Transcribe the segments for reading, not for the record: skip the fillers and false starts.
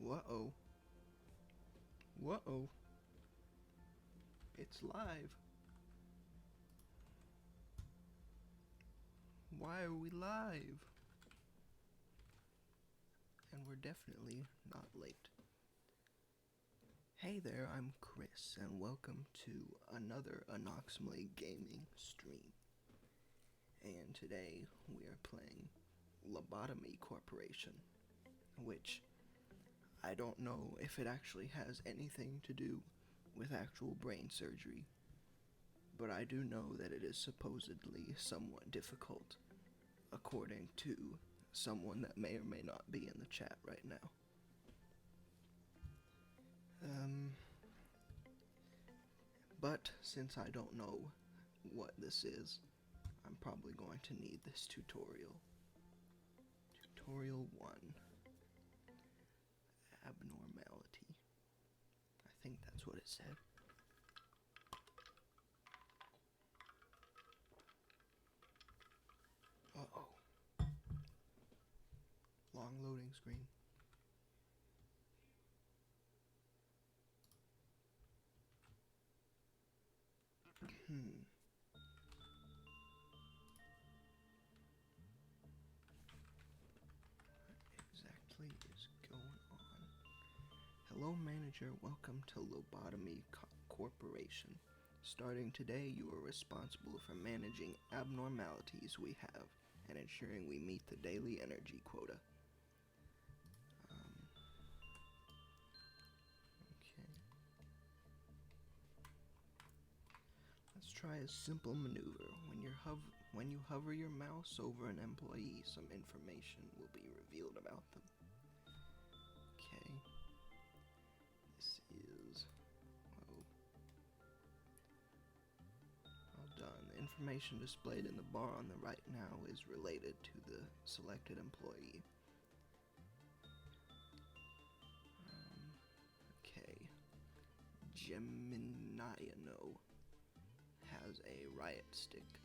Whoa. Whoa. It's live. Why are we live? And we're definitely not late. Hey there, I'm Chris, and welcome to another Anoximally Gaming stream. And today we are playing Lobotomy Corporation, which I don't know if it actually has anything to do with actual brain surgery, but I do know that it is supposedly somewhat difficult, according to someone that may or may not be in the chat right now. But since I don't know what this is, I'm probably going to need this tutorial. Tutorial 1. Abnormality. I think that's what it said. Uh-oh. Long loading screen. Exactly is going on? Hello, manager. Welcome to Lobotomy Corporation. Starting today, you are responsible for managing abnormalities we have and ensuring we meet the daily energy quota. Okay. Let's try a simple maneuver. When you hover your mouse over an employee, some information will be revealed about them. Okay. This is... Well done. The information displayed in the bar on the right now is related to the selected employee. Okay. Geminiano has a riot stick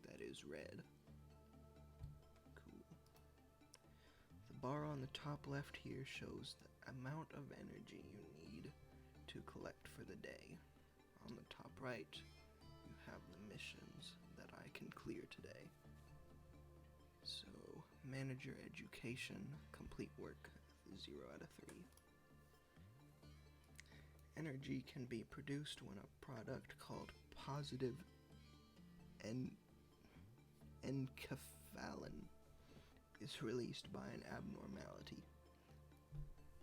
that is red. Cool. The bar on the top left here shows the amount of energy you need to collect for the day. On the top right, you have the missions that I can clear today. So, manager education, complete work, 0 out of 3. Energy can be produced when a product called positive enkephalin is released by an abnormality.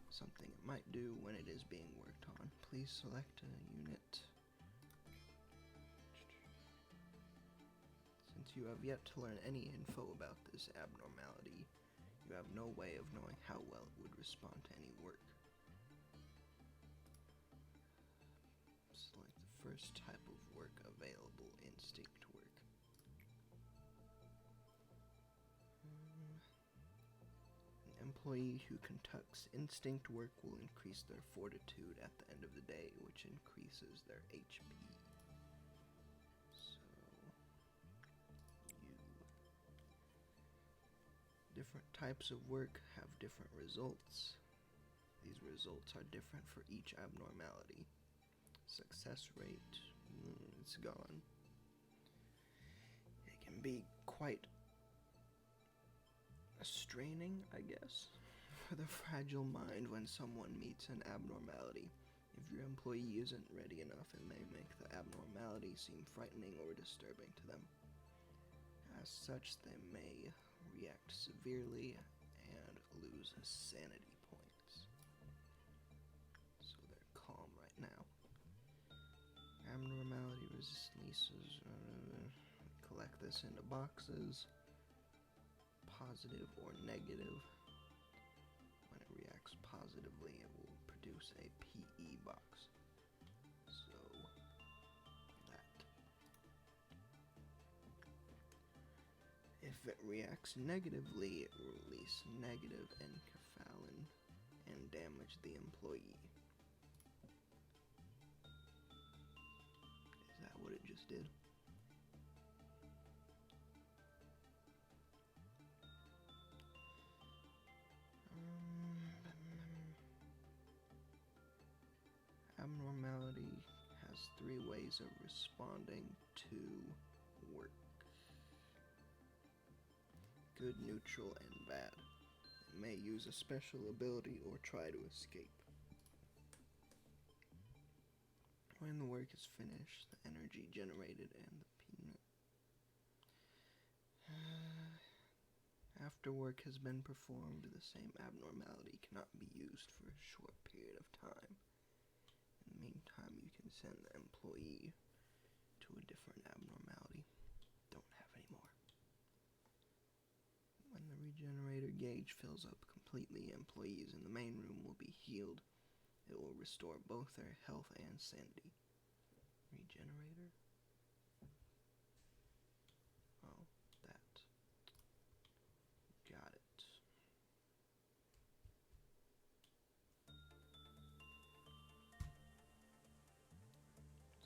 Something it might do when it is being worked on. Please select a unit. Since you have yet to learn any info about this abnormality, you have no way of knowing how well it would respond to any work. Select the first type of work available, instinct work. An employee who conducts instinct work will increase their fortitude at the end of the day, which increases their HP. So, different types of work have different results. These results are different for each abnormality. Success rate, it's gone. It can be quite straining, I guess, for the fragile mind when someone meets an abnormality. If your employee isn't ready enough, it may make the abnormality seem frightening or disturbing to them. As such, they may react severely and lose sanity points. So they're calm right now. Abnormality releases. Collect this into boxes. Positive or negative. When it reacts positively, it will produce a PE box. So, that. If it reacts negatively, it will release negative enkephalin and damage the employee. Is that what it just did? has 3 ways of responding to work. Good, neutral, and bad. It may use a special ability or try to escape. When the work is finished, the energy generated and the peanut. After work has been performed, the same abnormality cannot be used for a short period of time. In the meantime, you can send the employee to a different abnormality. Don't have any more. When the regenerator gauge fills up completely, employees in the main room will be healed. It will restore both their health and sanity. Regenerator? Oh, that. Got it.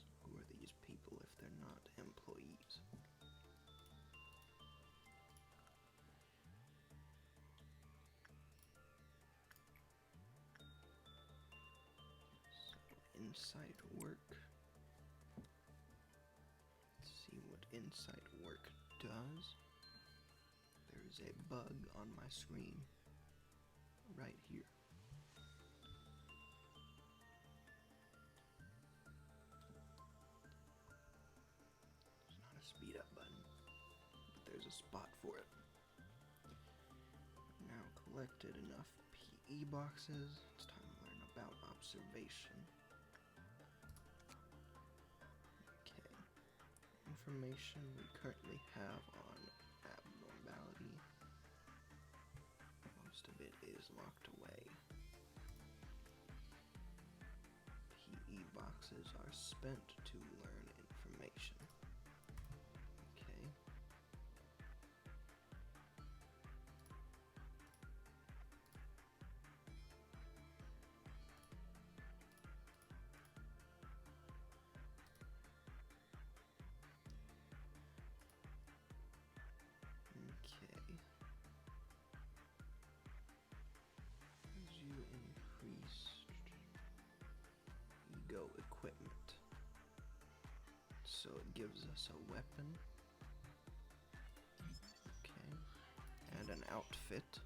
So who are these people if they're not employees? Insight work. Let's see what insight work does. There's a bug on my screen right here. There's not a speed up button, but there's a spot for it. Now collected enough PE boxes. It's time to learn about observation. Information we currently have on abnormality. Most of it is locked away. PE boxes are spent to learn information. Okay. As you increase ego equipment, so it gives us a weapon, okay, and an outfit.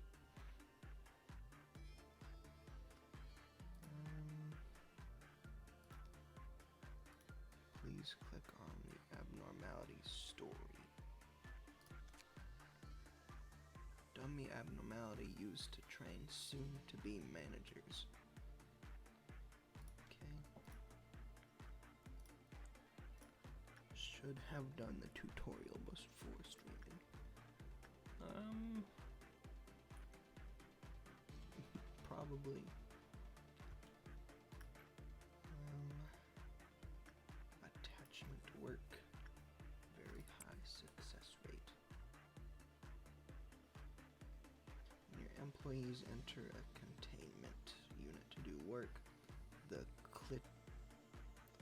Please click on the abnormality story. Dummy abnormality used to train soon-to-be managers. Okay. Should have done the tutorial before streaming. Probably. Attachment work. Very high success rate. Your employees enter a containment unit to do work. The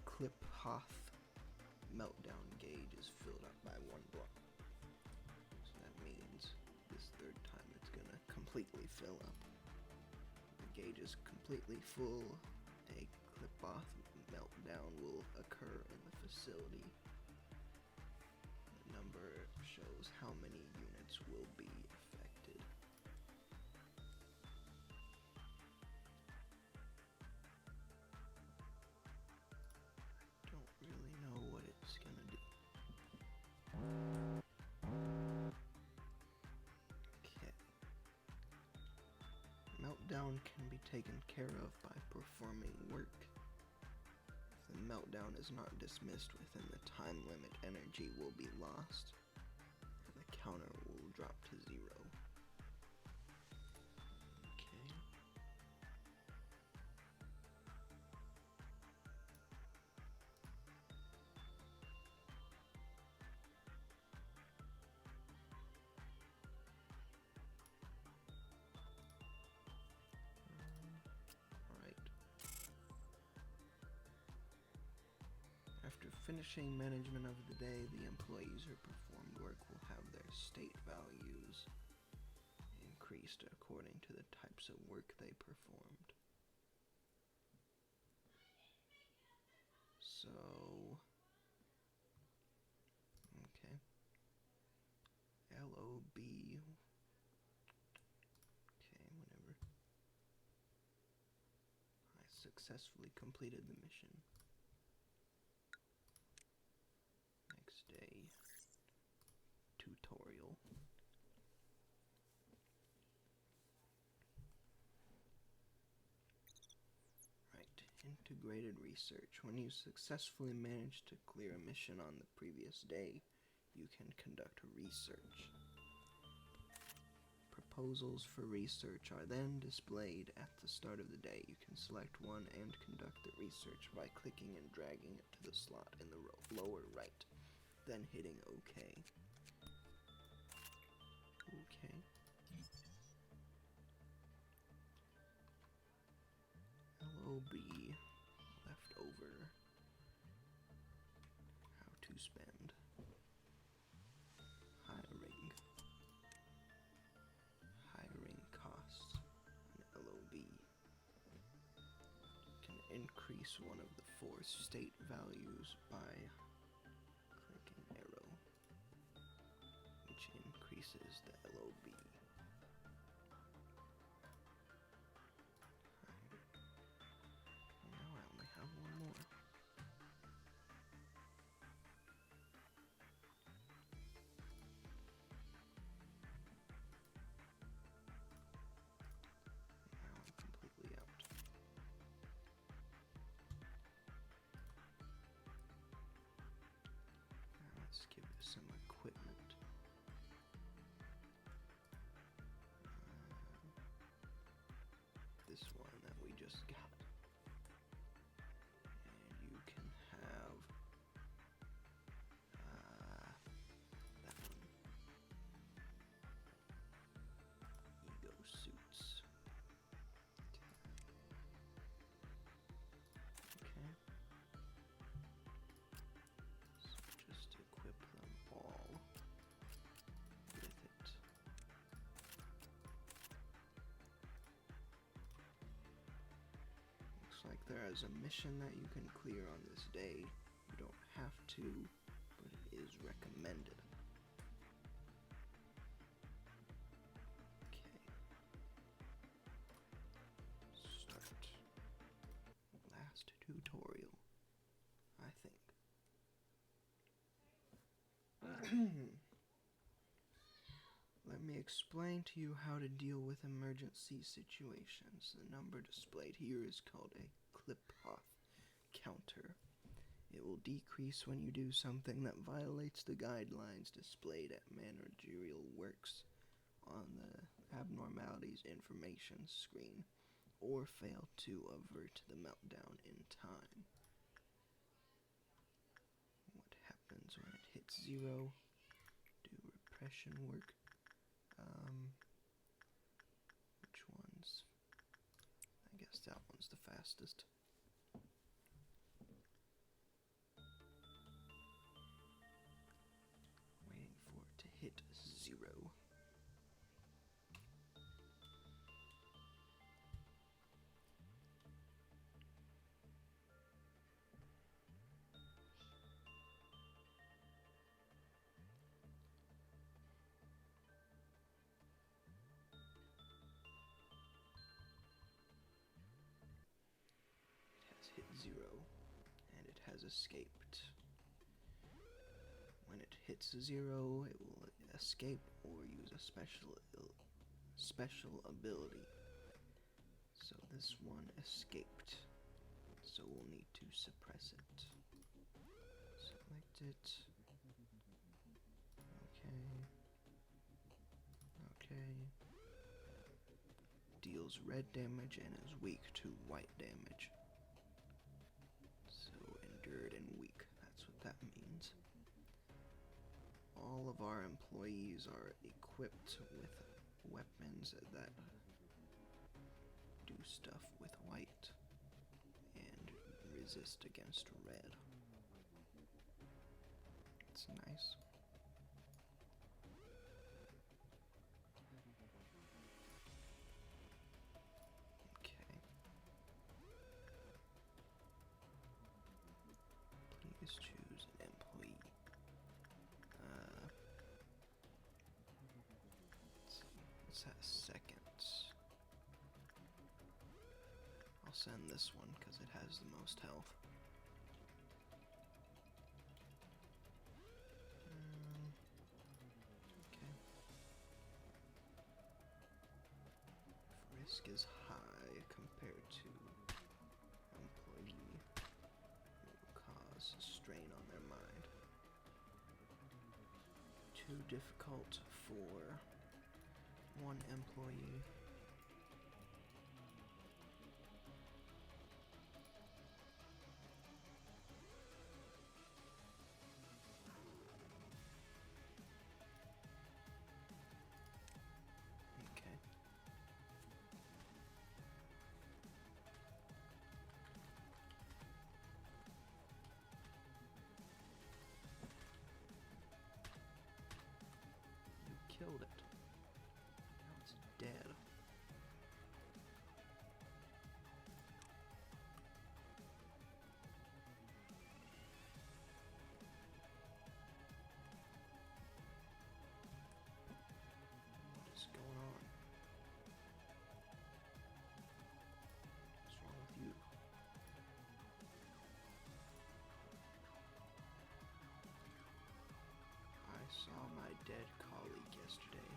Kliphoth meltdown gauge is filled up by 1 block. So that means this 3rd time it's gonna completely fill up. The gauge is completely full. A Kliphoth meltdown will occur in the facility. The number shows how many units will be affected. Don't really know what it's gonna do. Okay. Meltdown can be taken care of by performing work. If the meltdown is not dismissed within the time limit, energy will be lost, and the counter will drop to 0. Okay. Alright. After finishing management of the day, the employees who performed work will have their state values increased according to the types of work they performed. So, okay. LOB. Okay, whatever. I successfully completed the mission. Next day. Tutorial. Right, integrated research. When you successfully manage to clear a mission on the previous day, you can conduct research. Proposals for research are then displayed at the start of the day. You can select one and conduct the research by clicking and dragging it to the slot in the lower right, then hitting OK. Okay. LOB, leftover, how to spend, hiring costs, an LOB. Can increase one of the 4 state values by clicking arrow, which increases the LOB. Now I only have one more. Now I'm completely out. Now let's give this some equipment. This one that we just got. And you can have that one. Ego suits. Okay. So just equip them all with it. Looks like there is a mission that you can clear on this day. You don't have to, but it is recommended. Okay. Start. Last tutorial, I think. Let me explain to you how to deal with emergency situations. The number displayed here is called a Kliphoth counter. It will decrease when you do something that violates the guidelines displayed at managerial works on the abnormalities information screen, or fail to avert the meltdown in time. What happens when it hits 0? Do repression work. Which ones? I guess that one's the fastest. Waiting for it to hit 0. Hit 0, and it has escaped. When it hits 0, it will escape or use a special ability. So this one escaped, so we'll need to suppress it. Select it. Okay. Deals red damage and is weak to white damage. So endured and weak, that's what that means. All of our employees are equipped with weapons that do stuff with white and resist against red. It's nice. this has seconds. I'll send this one because it has the most health. Okay. Risk is high compared to employee who will cause strain on their mind. Too difficult for one employee. Okay. You killed it. Now it's dead. What is going on? What's wrong with you? I saw my dead colleague yesterday.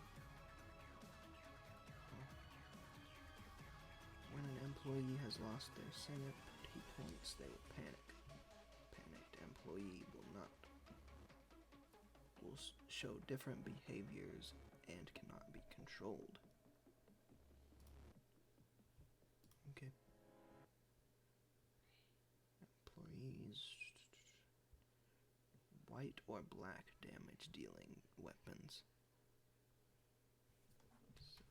Huh. When an employee has lost their senate, he points, they will panic. Panicked employee will show different behaviors and cannot be controlled. Okay. Employees. White or black damage dealing weapons. So,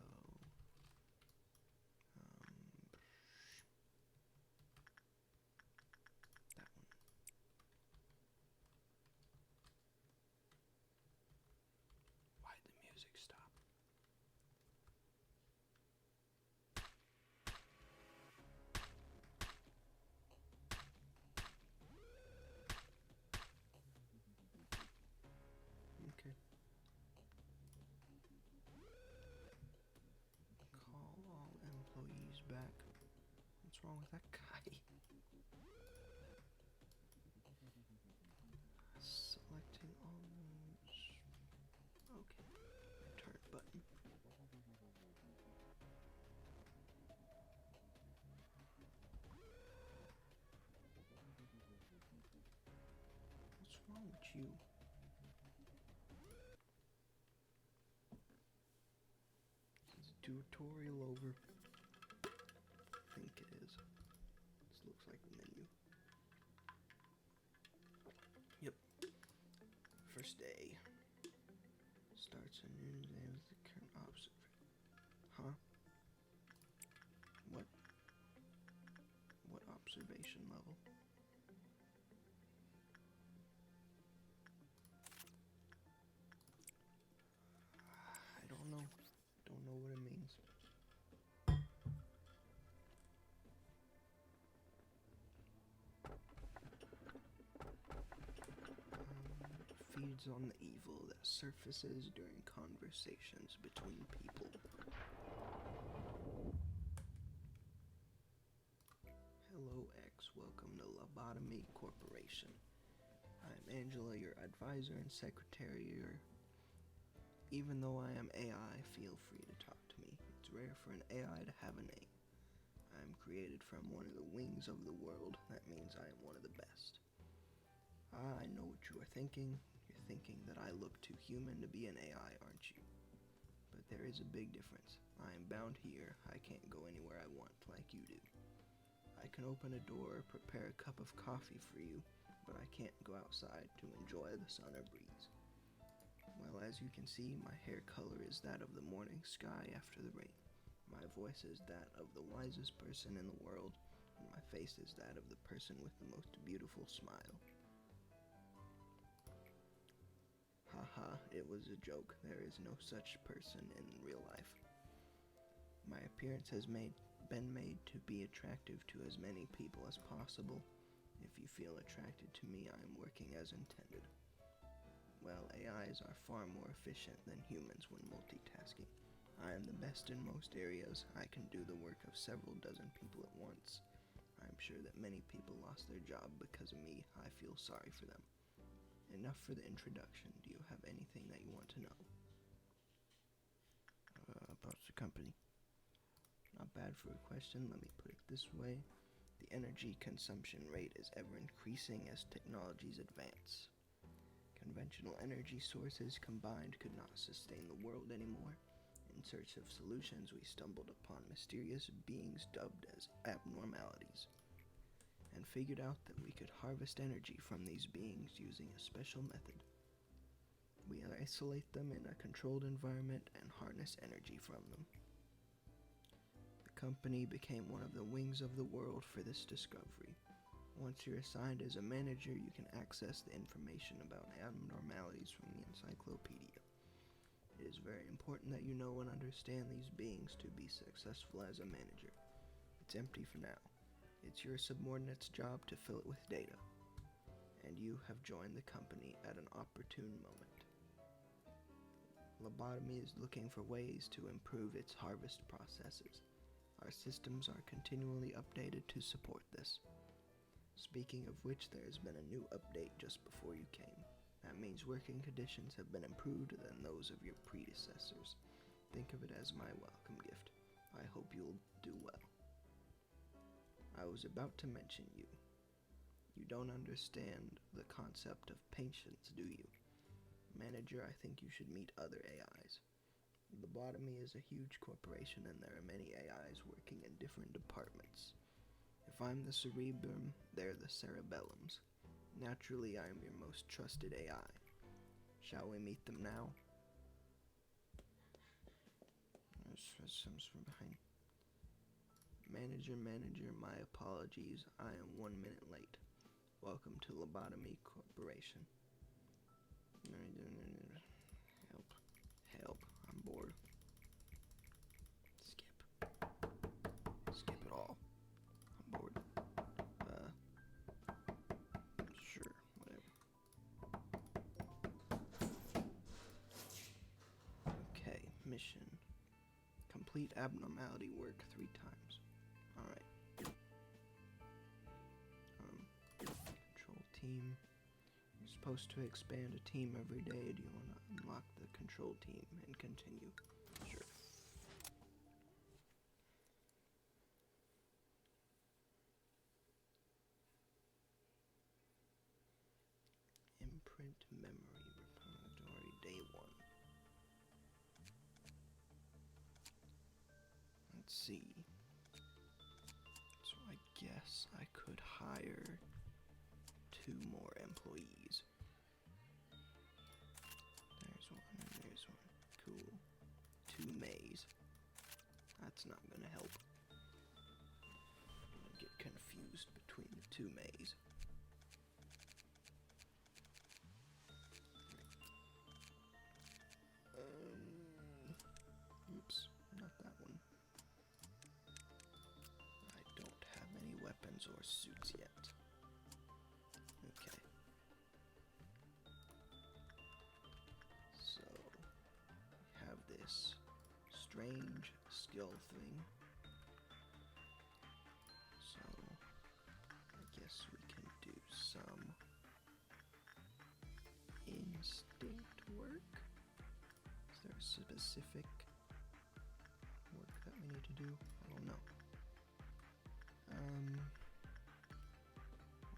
that one. Why'd the music stop? Okay. Call all employees back. What's wrong with that guy? Selecting all moves. Okay. Return button. What's wrong with you? Is tutorial over? I think it is. This looks like the menu. Yep. First day. Starts a new day with the current observation. Huh? What? What observation level? I don't know. Don't know what it means. Feeds on the evil that surfaces during conversations between people. Hello X, welcome to Lobotomy Corporation. I'm Angela, your advisor and secretary. Even though I am AI, feel free to talk to me. It's rare for an AI to have a name. I am created from one of the wings of the world. That means I am one of the best. I know what you are thinking. You're thinking that I look too human to be an AI, aren't you? But there is a big difference. I am bound here. I can't go anywhere I want like you do. I can open a door, prepare a cup of coffee for you, but I can't go outside to enjoy the sun or breeze. Well, as you can see, my hair color is that of the morning sky after the rain. My voice is that of the wisest person in the world, and my face is that of the person with the most beautiful smile. Haha, it was a joke. There is no such person in real life. My appearance has been made to be attractive to as many people as possible. If you feel attracted to me, I am working as intended. Well, AIs are far more efficient than humans when multitasking. I I'm the best in most areas, I can do the work of several dozen people at once. I'm sure that many people lost their job because of me. I feel sorry for them. Enough for the introduction. Do you have anything that you want to know? About the company. Not bad for a question. Let me put it this way. The energy consumption rate is ever increasing as technologies advance. Conventional energy sources combined could not sustain the world anymore. In search of solutions, we stumbled upon mysterious beings dubbed as abnormalities, and figured out that we could harvest energy from these beings using a special method. We isolate them in a controlled environment and harness energy from them. The company became one of the wings of the world for this discovery. Once you're assigned as a manager, you can access the information about abnormalities from the encyclopedia. It is very important that you know and understand these beings to be successful as a manager. It's empty for now. It's your subordinate's job to fill it with data, and you have joined the company at an opportune moment. Lobotomy is looking for ways to improve its harvest processes. Our systems are continually updated to support this. Speaking of which, there has been a new update just before you came. That means working conditions have been improved than those of your predecessors. Think of it as my welcome gift. I hope you'll do well. I was about to mention you. You don't understand the concept of patience, do you? Manager, I think you should meet other AIs. Lobotomy is a huge corporation and there are many AIs working in different departments. If I'm the cerebrum, they're the cerebellums. Naturally, I am your most trusted AI. Shall we meet them now? Comes from behind. Manager, my apologies. I am 1 minute late. Welcome to Lobotomy Corporation. Help. I'm bored. Skip it all. I'm bored. Sure, whatever. Okay, mission. Complete abnormality work 3 times. Alright. Control team. You're supposed to expand a team every day. Do you want to unlock the control team and continue? Sure. Imprint memory repository day 1. Let's see. So I guess I could hire 2 more employees. There's one and there's one. Cool. 2 Mays. That's not gonna help. I'm gonna get confused between the 2 Mays. Oops, not that one. I don't have any weapons or suits yet. Okay. So, we have this strange skill thing. So, I guess we can do some instinct work. Is there a specific work that we need to do? I don't know.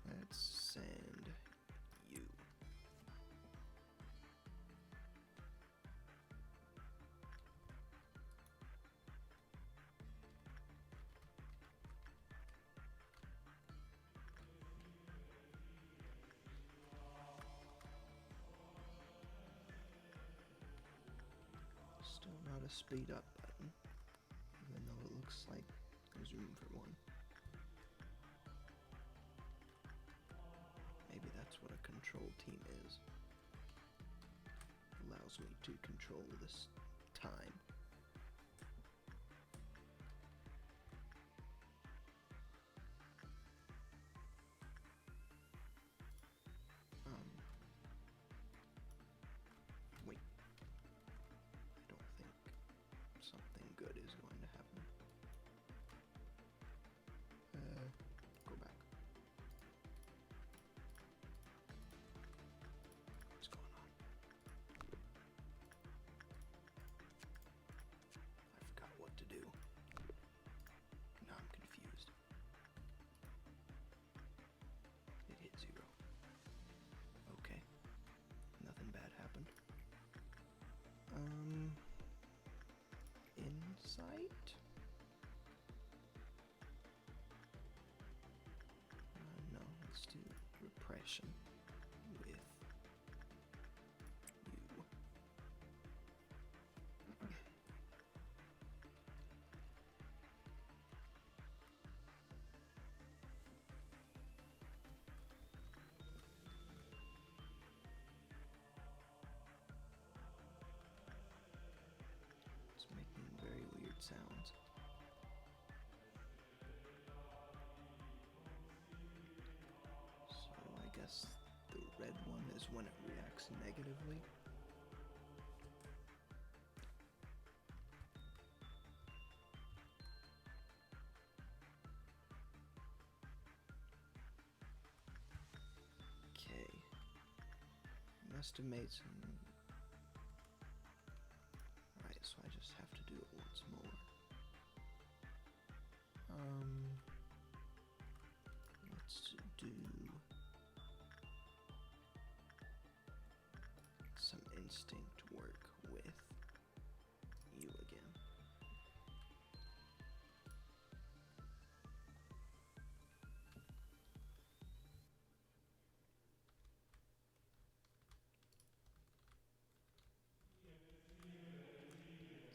Let's send you. Still not a speed up button, even though it looks like there's room for one. Maybe that's what a control team is. Allows me to control this time. Wait. I don't think something insight? No, let's do repression with you. It's making very weird sounds. So I guess the red one is when it reacts negatively. Okay. Must have made some. Right, so I just have to do it once more. Let's do some instinct work with you again.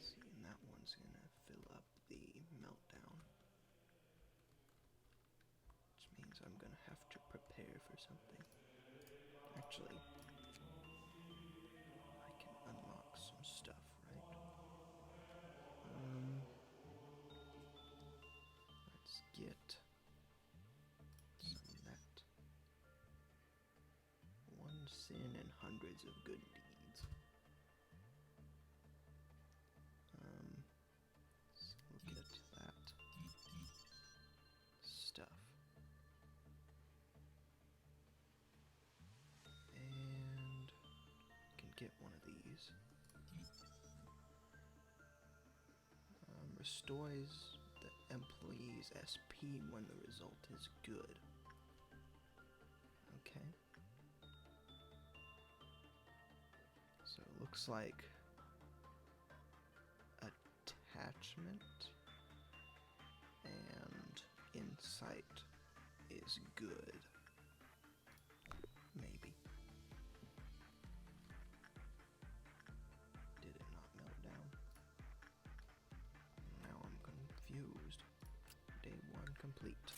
See, and that one's gonna fill up the meltdown, which means I'm gonna have to prepare for something. Actually, I can unlock some stuff, right? Let's get some of that. One sin and hundreds of good deeds. So we'll get that stuff. And can get one of these. Restores the employee's SP when the result is good. Okay. So it looks like attachment and insight is good. Maybe. Did it not melt down? Now I'm confused. Day 1 complete.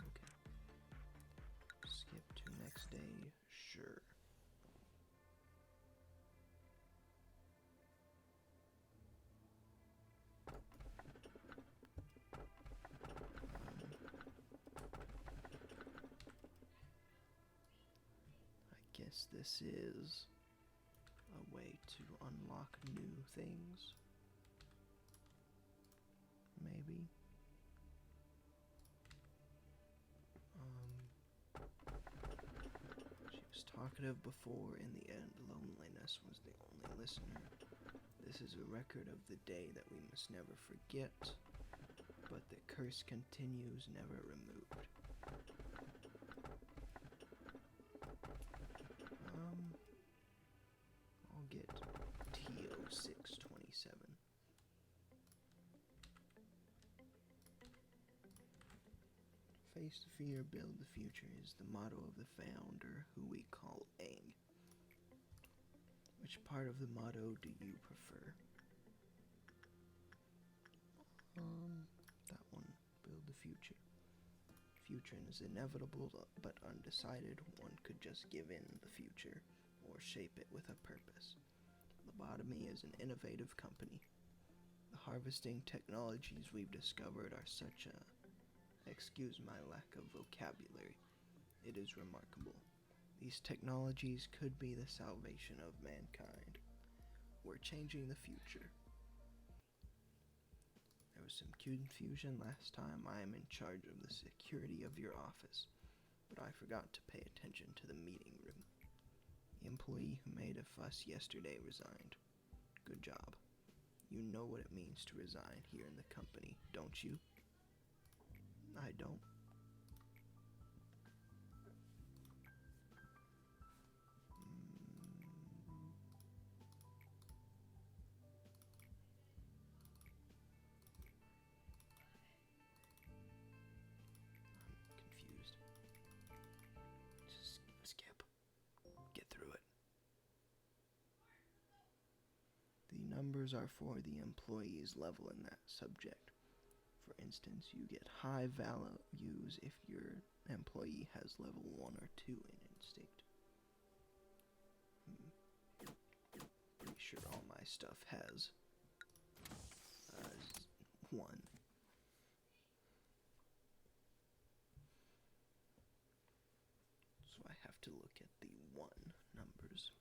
Okay. Skip to next day, sure. I guess this is a way to unlock new things. Maybe. She was talkative before. In the end, loneliness was the only listener. This is a record of the day that we must never forget, but the curse continues, never removed. I'll get TO627. Face the fear, build the future is the motto of the founder, who we call Aang. Which part of the motto do you prefer? That one, build the future. Future is inevitable but undecided. One could just give in the future or shape it with a purpose. Lobotomy is an innovative company. The harvesting technologies we've discovered are such a... Excuse my lack of vocabulary. It is remarkable. These technologies could be the salvation of mankind. We're changing the future. There was some confusion last time. I am in charge of the security of your office, but I forgot to pay attention to the meeting room. The employee who made a fuss yesterday resigned. Good job. You know what it means to resign here in the company, don't you? I don't. numbers are for the employee's level in that subject. For instance, you get high values if your employee has level 1 or 2 in instinct. Pretty sure all my stuff has 1. So I have to look at the 1 numbers.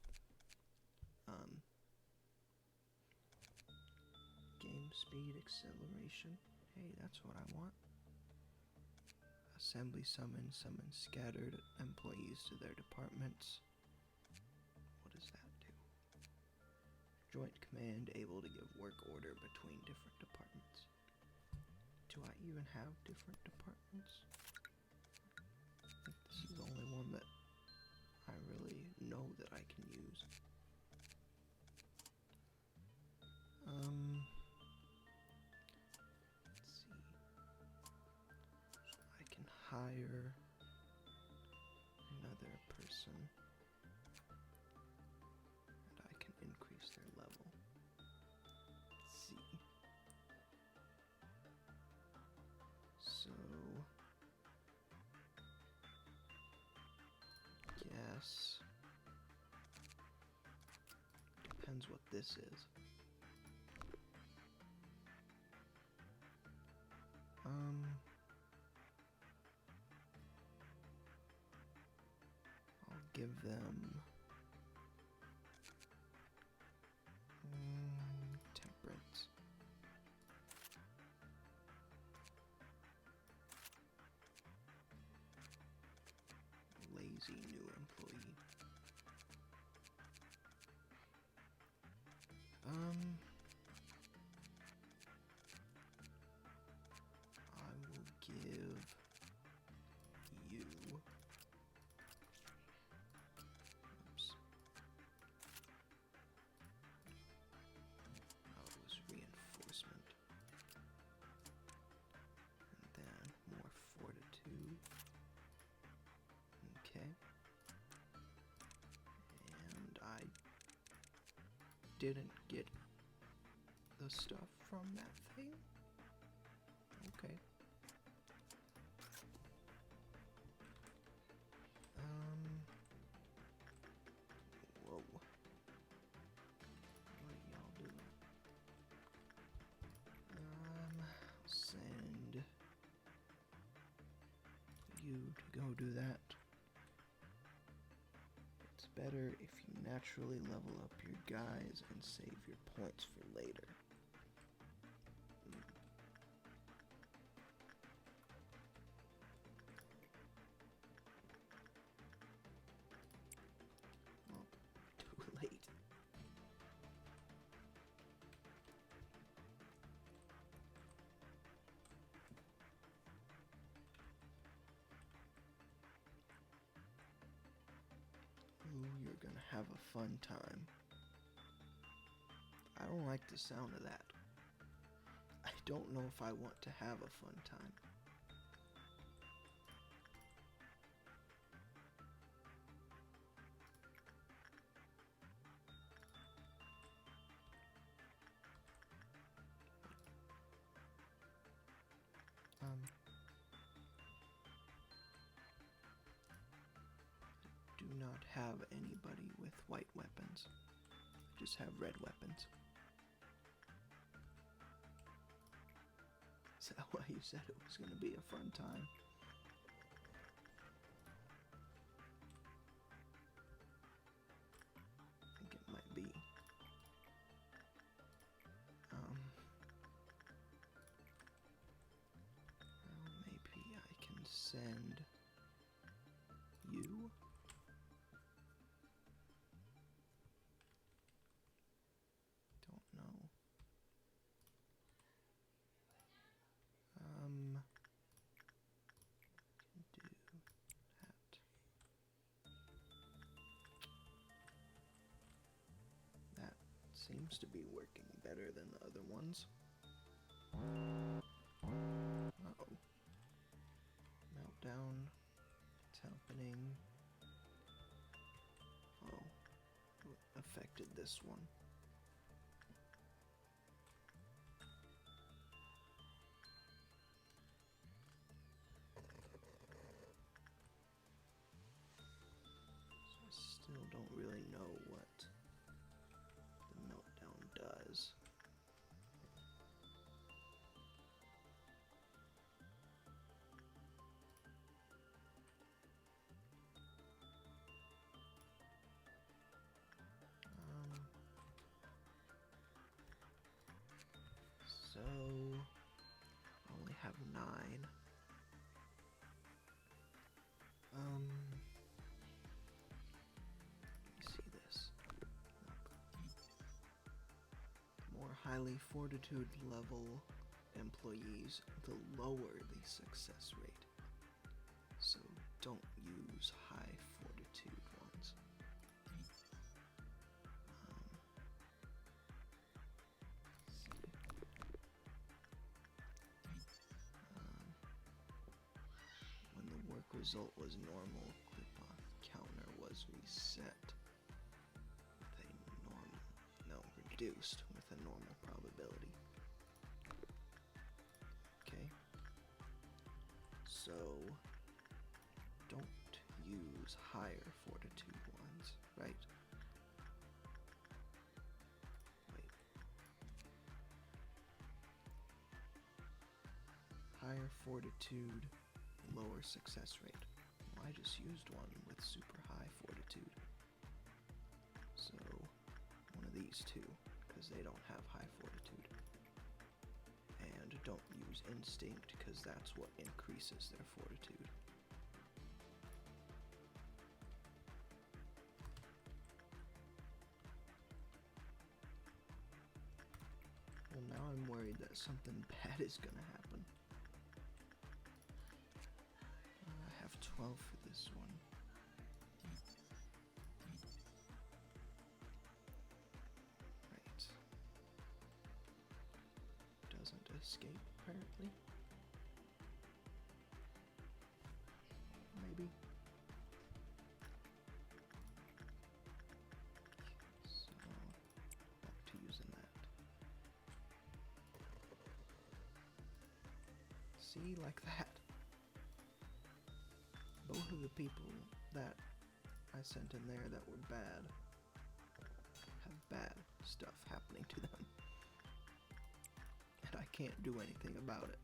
Game speed, acceleration. Hey, that's what I want. Assembly summon scattered employees to their departments. What does that do? Joint command, able to give work order between different departments. Do I even have different departments? I think this is the only one that I really know that I can use. Let's see. So I can hire another person, and I can increase their level. Let's see. So, yes. Depends what this is. I'll give them temperance. Lazy new employee. I will give you. Oops. Oh, it was reinforcement. And then more fortitude. Okay. And I didn't get the stuff from that thing? Okay. Whoa. What are y'all doing? Send you to go do that. It's better if you naturally level up your guys and save your points for later. Well, too late. Ooh, you're gonna have a fun time. I don't like the sound of that. I don't know if I want to have a fun time. Do not have anybody with white weapons. I just have red weapons. Is that why you said it was going to be a fun time? I think it might be. Well, maybe I can send you. Don't know. Can do that. That seems to be working better than the other ones. Uh-oh. Meltdown. It's happening. Oh. Affected this one. So, I only have 9. Let me see this. The more highly fortitude level employees, the lower the success rate. So don't use high fortitude ones. When the work result was normal, clip-off counter was reduced with a normal probability. Okay. So don't use higher fortitude ones, right? Wait. Higher fortitude, lower success rate. Well, I just used one with super high fortitude. So one of these two, because they don't have high fortitude. And don't use instinct, because that's what increases their fortitude. Well, now I'm worried that something bad is gonna happen. I have 12 for this one. Right. Doesn't escape, apparently. Maybe. So, back to using that. See, like that. Both of the people that I sent in there that were bad have bad stuff happening to them. And I can't do anything about it.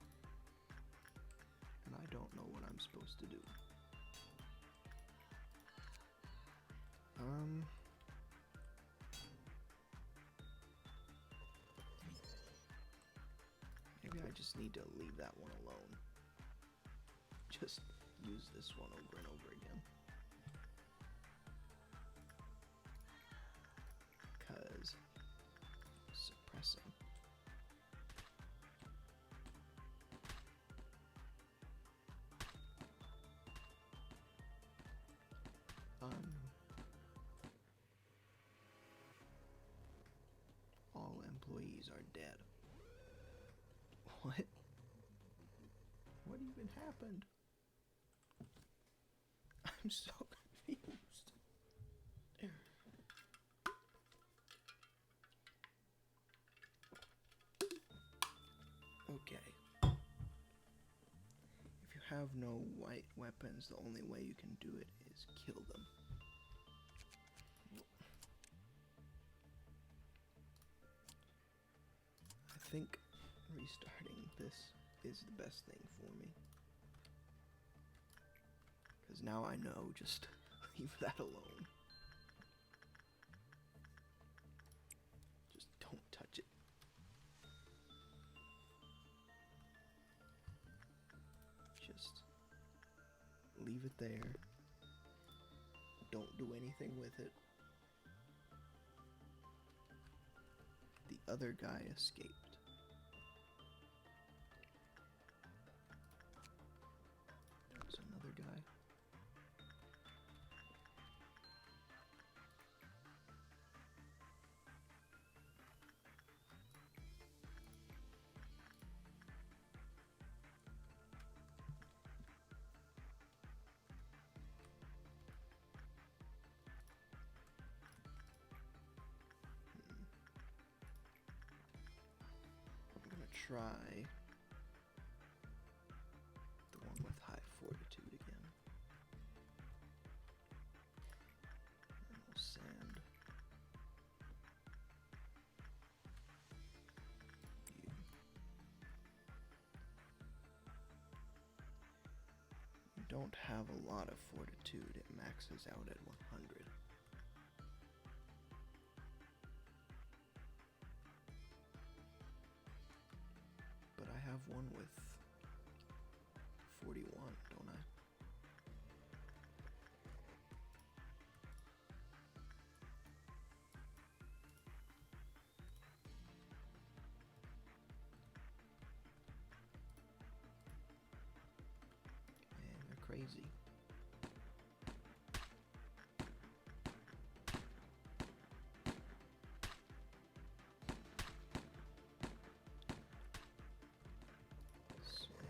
And I don't know what I'm supposed to do. Maybe I just need to leave that one alone. Just use this one over and over again. Because suppressing. All employees are dead. What? What even happened? I'm so confused. Okay. If you have no white weapons, the only way you can do it is kill them. I think restarting this is the best thing for me. Because now I know, just leave that alone. Just don't touch it. Just leave it there. Don't do anything with it. The other guy escaped. There's another guy. I'm gonna try the one with high fortitude again. And we'll send you. You don't have a lot of fortitude. It maxes out at 100. have one with 41, don't I? Man, they're crazy.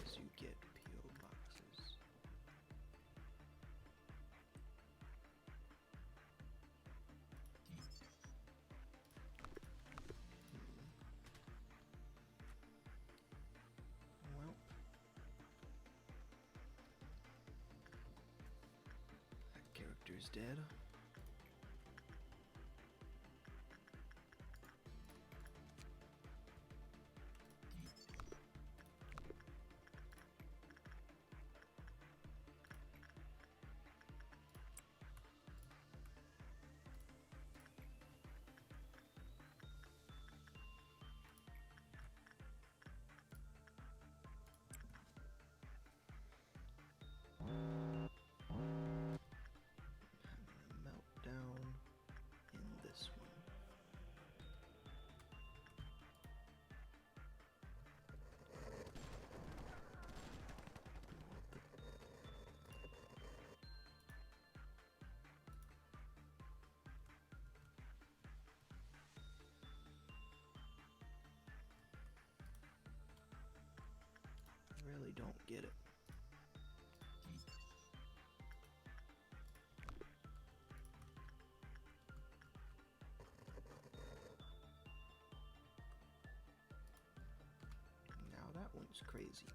As you get P.O. boxes. Well, that character's dead. Having a meltdown in this one. I really don't get it. Now that one's crazy.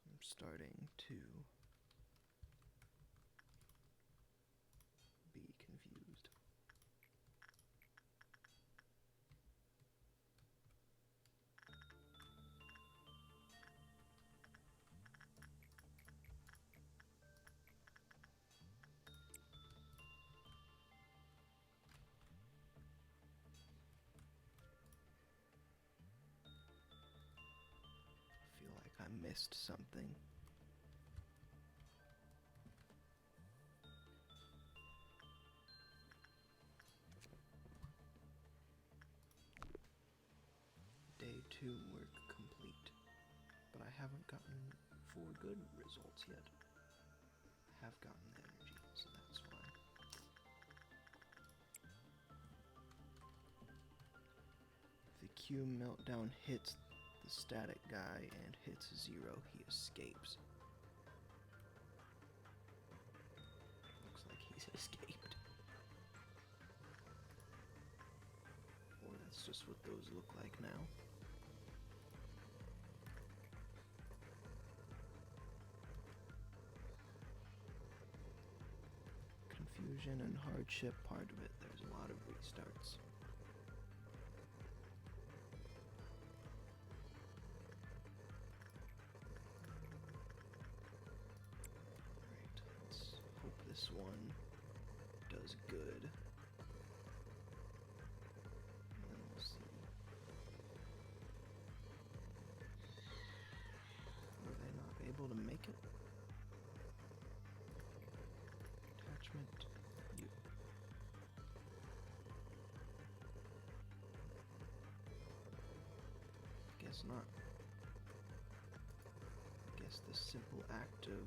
I'm starting to be confused. I feel like I missed something. Day 2 work complete, but I haven't gotten 4 good results yet. I have gotten the energy, so that's why. If the Q meltdown hits the static guy and hits 0, he escapes. Looks like he's escaped. Or that's just what those look like now. Confusion and hardship part of it, there's a lot of restarts. Alright, let's hope this one does good. And then we'll see. Were they not able to make it? Attachment. You. Guess not. I guess the simple act of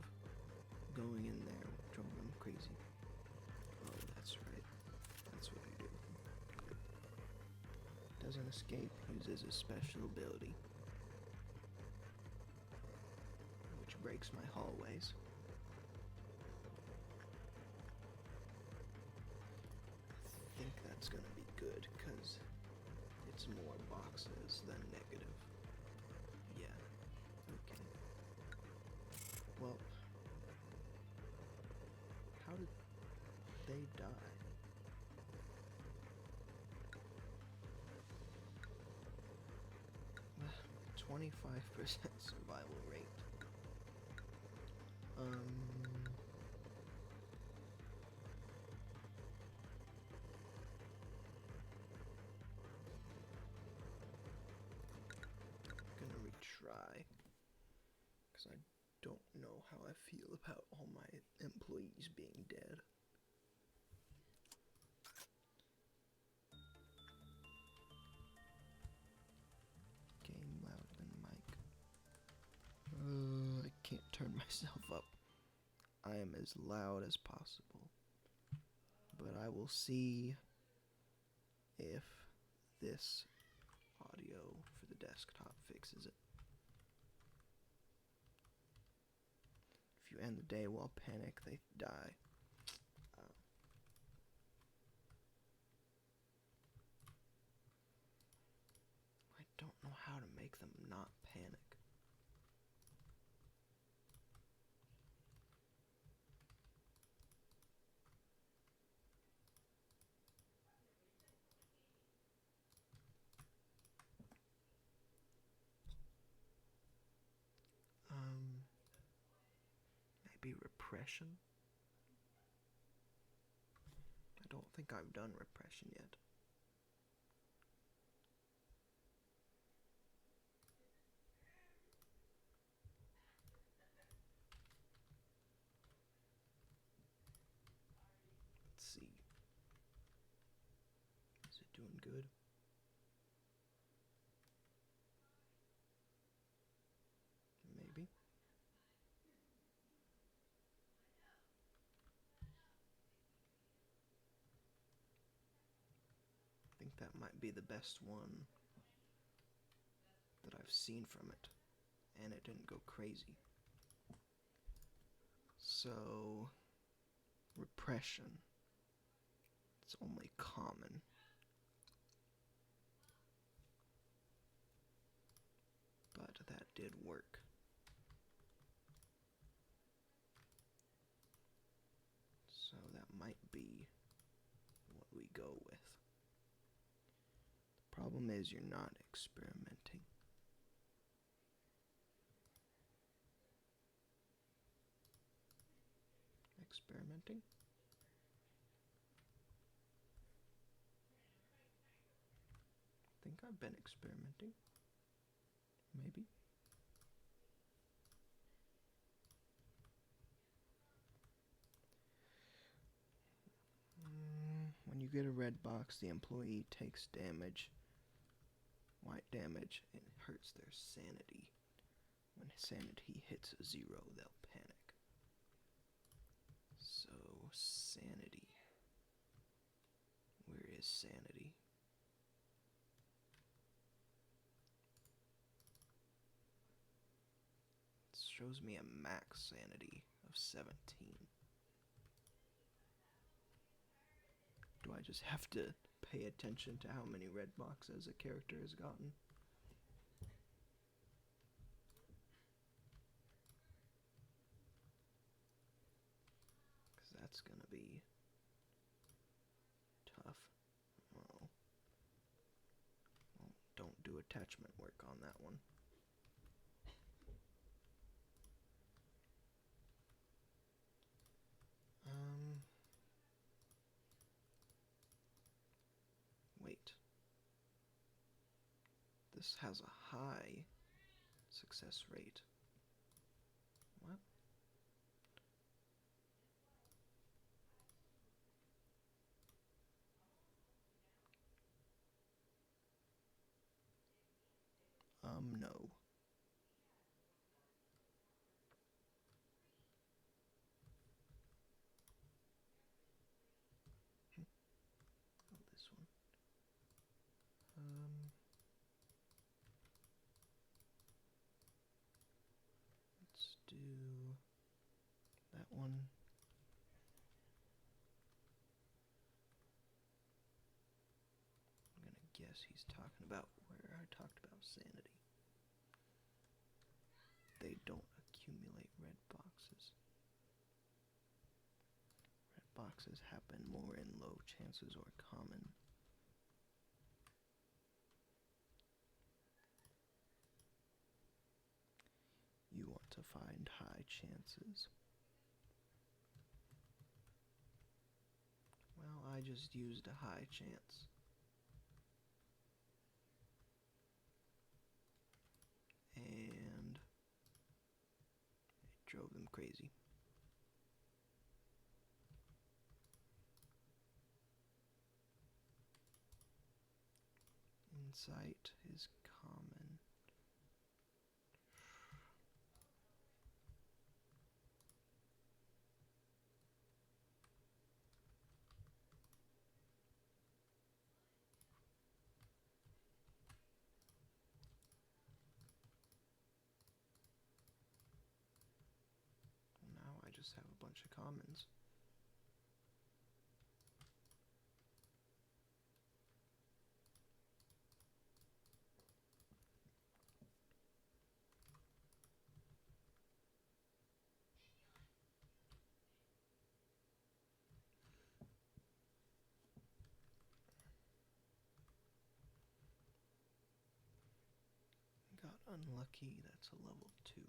going in there drove them crazy. Oh, that's right. That's what you do. Doesn't escape, uses a special ability, which breaks my hallways. I think that's gonna be good, because it's more boxes than negative. Yeah, okay. Well, how did they die? 25% survival rate. Gonna retry, because I don't know how I feel about all my employees being dead. Game louder than mic. I can't turn myself up. I am as loud as possible. But I will see if this audio for the desktop fixes it. If you end the day while panic, they die. I don't know how to make them not panic. Maybe repression? I don't think I've done repression yet. Let's see. Is it doing good? Maybe. I think that might be the best one that I've seen from it, and it didn't go crazy. So, repression. It's only common. But that did work. So that might be what we go with. The problem is you're not experimenting. Experimenting? I think I've been experimenting. Maybe. When you get a red box, the employee takes damage, white damage, and it hurts their sanity. When sanity hits a 0, they'll panic. So, sanity. Where is sanity? It shows me a max sanity of 17. Do I just have to pay attention to how many red boxes a character has gotten? Because that's gonna be tough. Oh. Well, don't do attachment work on that one. Wait. This has a high success rate. What? No. Oh, this one. Let's do that one. I'm gonna guess he's talking about where I talked about sanity. They don't accumulate red boxes. Red boxes happen more in low chances or common. You want to find high chances. I just used a high chance. And it drove them crazy. Insight is common. Now I just have a bunch of commons. Got unlucky, that's a level 2.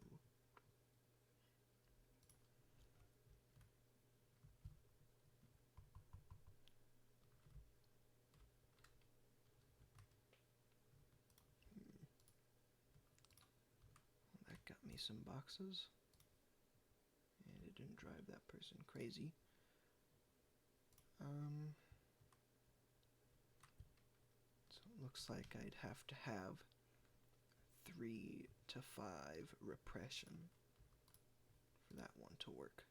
Well, that got me some boxes. And it didn't drive that person crazy. So it looks like I'd have to have 3 to 5 repression for that one to work.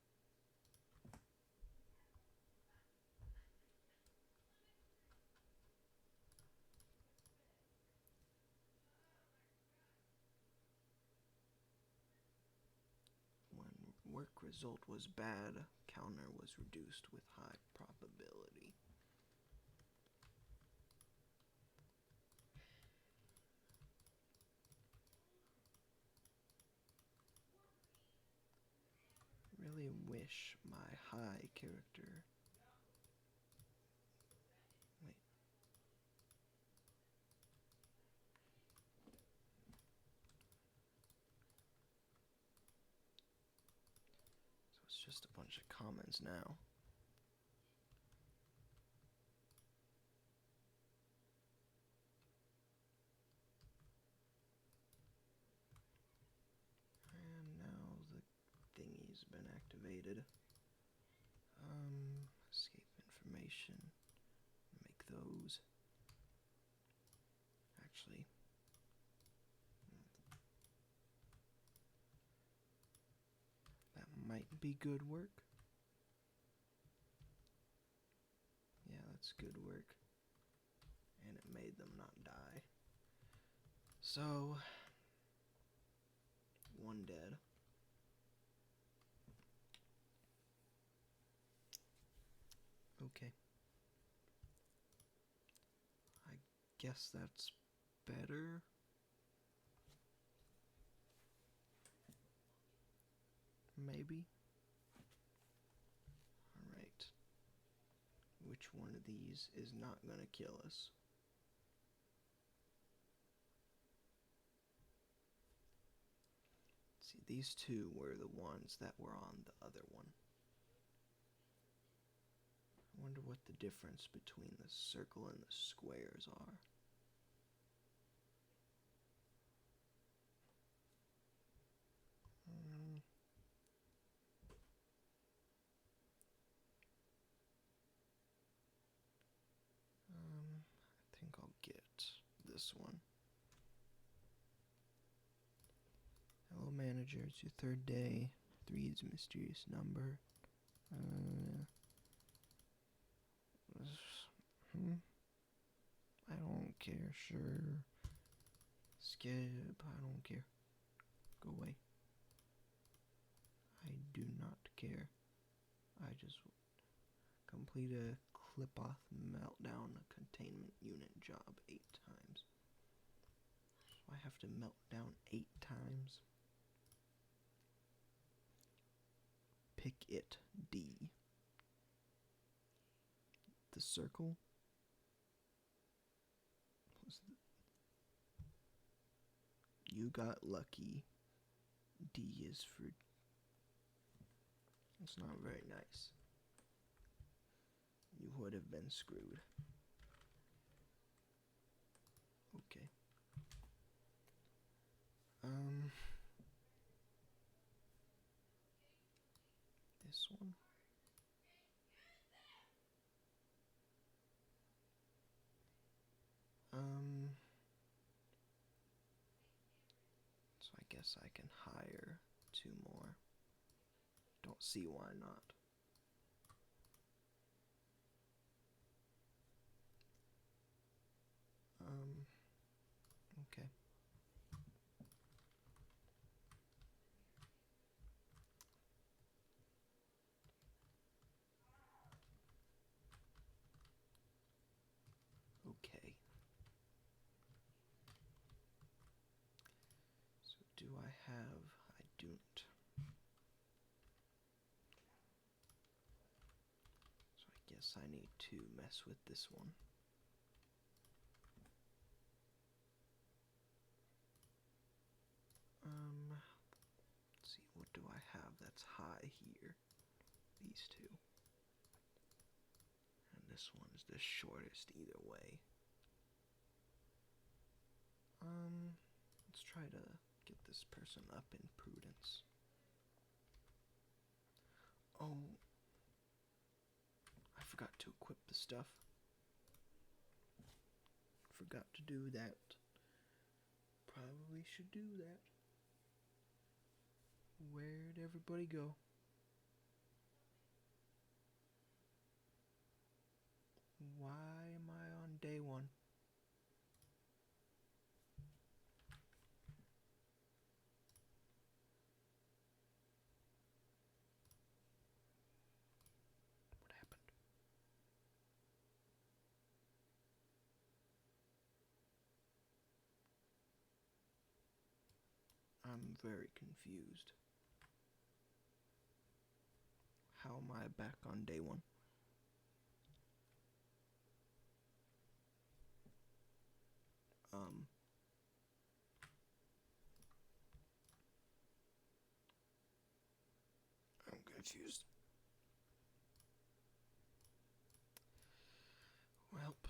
When work result was bad, counter was reduced with high probability. Really wish my high character. Wait. So it's just a bunch of commons now. And now the thingy's been activated. Escape information. Make those. Actually, that might be good work. Yeah, that's good work. And it made them not die. So, one dead. Okay. I guess that's better. Maybe. Alright. Which one of these is not gonna kill us? See, these two were the ones that were on the other one. I wonder what the difference between the circle and the squares are. I think I'll get this one. Hello, manager. It's your third day. 3 is a mysterious number. I don't care. Sure. Skip. I don't care. Go away. I do not care. I just complete a clip-off meltdown containment unit job 8 times. So I have to melt down 8 times. Pick it, D. The circle? You got lucky. D is for... It's not very nice. you would have been screwed. Okay. This one. So I guess I can hire 2 more. Don't see why not. Okay. Okay. So do I have... I don't. So I guess I need to mess with this one. Let's see, what do I have that's high here? These two. And this one's the shortest either way. Let's try to get this person up in prudence. Oh, I forgot to equip the stuff. Forgot to do that. Probably should do that. Where'd everybody go? Why am I on day 1? What happened? I'm very confused. How am I back on day 1? I'm confused. Welp.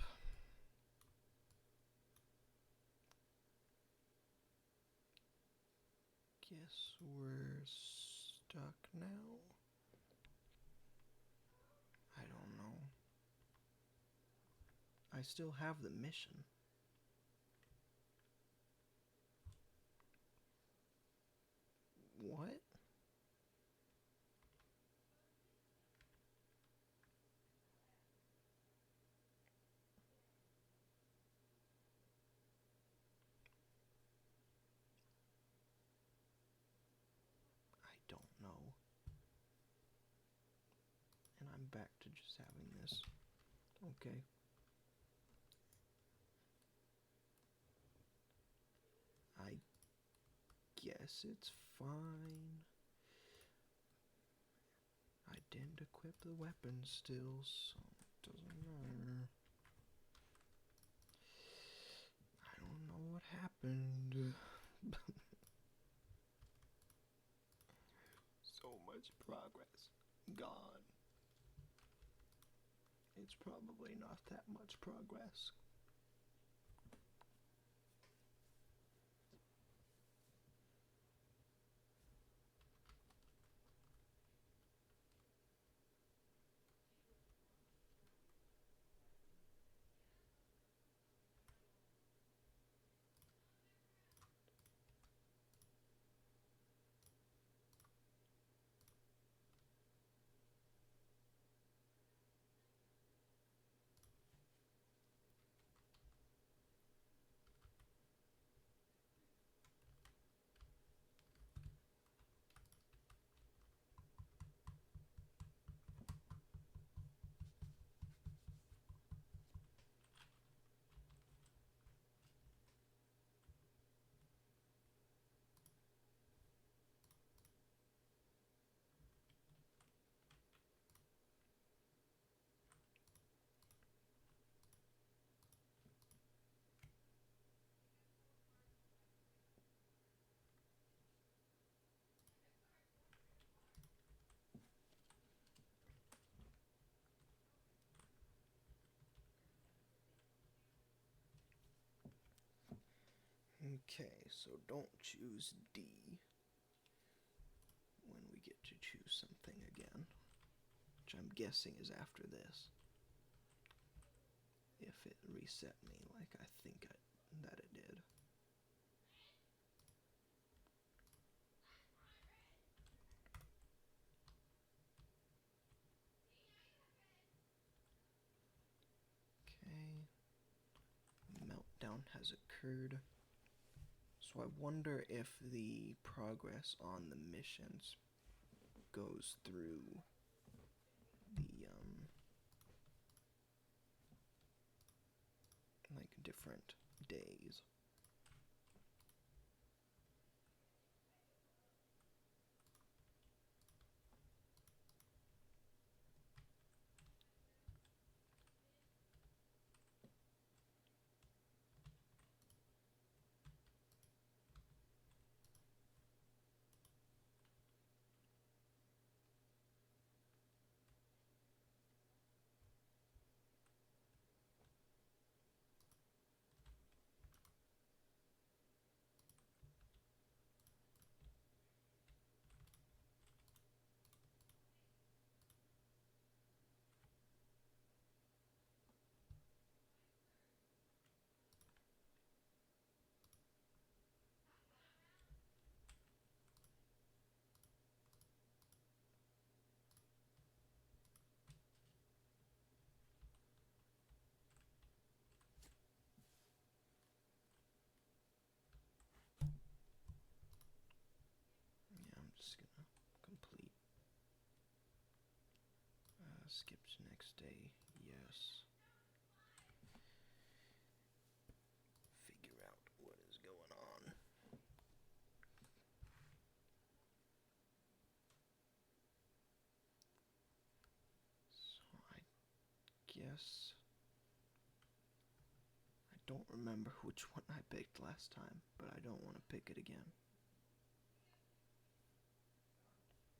Guess we're stuck now. I don't know. I still have the mission. What? I don't know. And I'm back to just having this. Okay. I guess it's fine. I didn't equip the weapon still, so it doesn't matter. I don't know what happened. So much progress gone. It's probably not that much progress. Okay, so don't choose D when we get to choose something again, which I'm guessing is after this. If it reset me like I think that it did. Okay. Meltdown has occurred. So I wonder if the progress on the missions goes through the like different days. Yeah, I'm just gonna complete. Skip to next day. Yes. Figure out what is going on. So I guess I don't remember which one I picked last time, but I don't want to pick it again.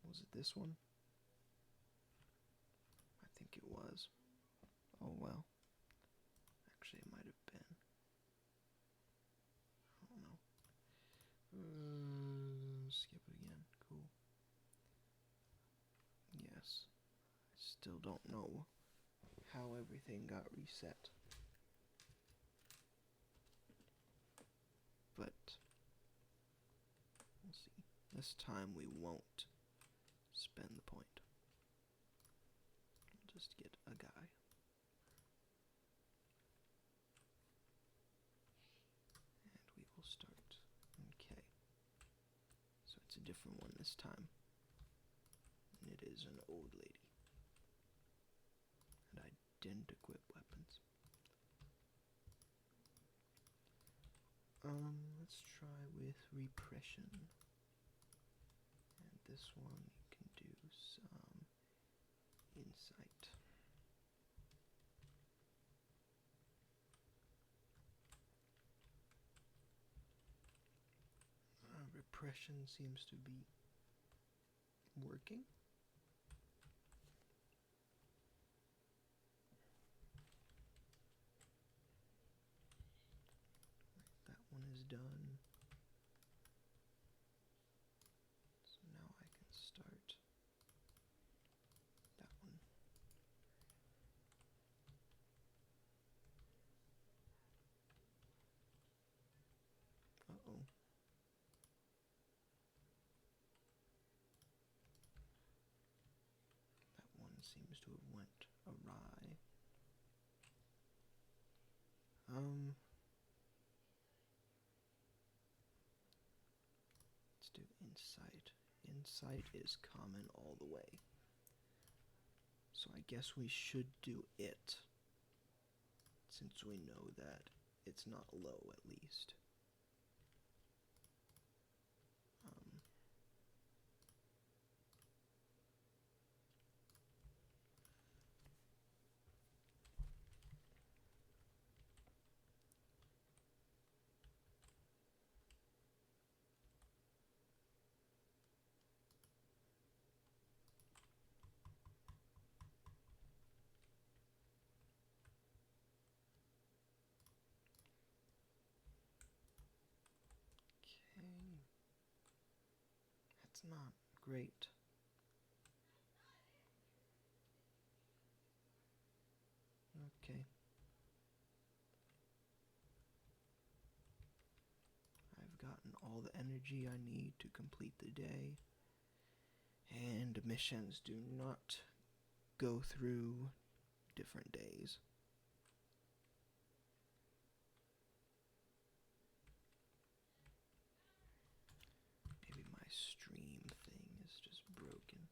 Was it this one? I think it was. Oh well. Actually, it might have been. I don't know. Skip it again. Cool. Yes. I still don't know how everything got reset. But we'll see. This time we won't spend the point. We'll just get a guy. And we will start. Okay. So it's a different one this time. And it is an old lady. And I didn't equip weapons. Let's try with repression. And this one you can do some insight. Repression seems to be working. That one is done. So now I can start that one. Uh-oh. That one seems to have went awry. Let's do insight. Insight is common all the way. So I guess we should do it, since we know that it's not low at least. That's not great. Okay. I've gotten all the energy I need to complete the day. And missions do not go through different days. Maybe my stream thing is just broken.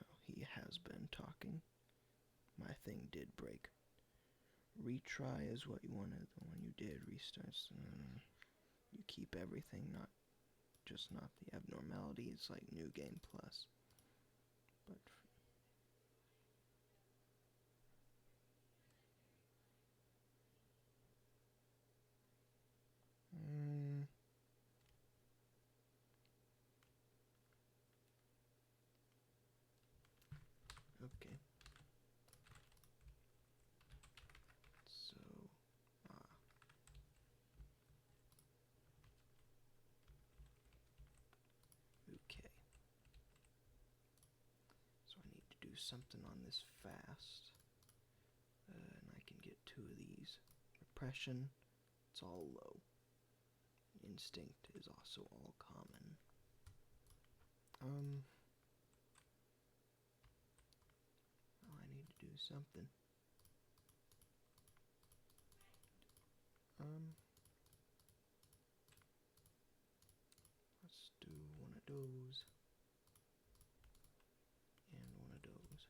Oh, he has been talking. My thing did break. Retry is what you wanted. When you did restarts, you keep everything, not the abnormality. It's like New Game Plus. But okay. So, okay. So I need to do something on this fast. And I can get 2 of these. Repression, it's all low. Instinct is also all common. Oh, I need to do something. Let's do one of those. And one of those.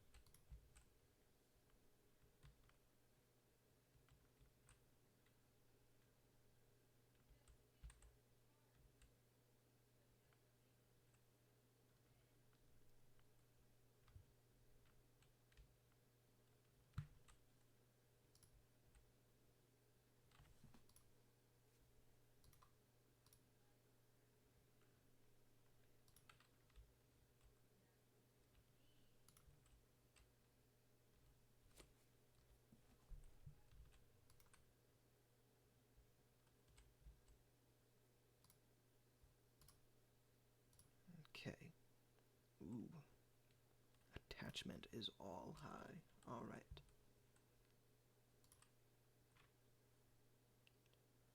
Okay. Ooh. Attachment is all high. Alright.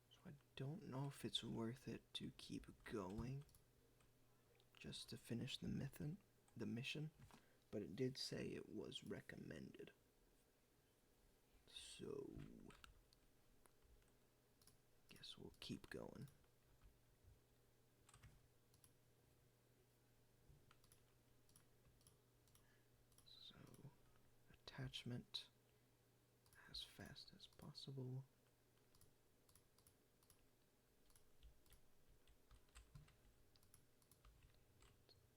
So I don't know if it's worth it to keep going just to finish the mission, but it did say it was recommended. So guess we'll keep going. So attachment as fast as possible.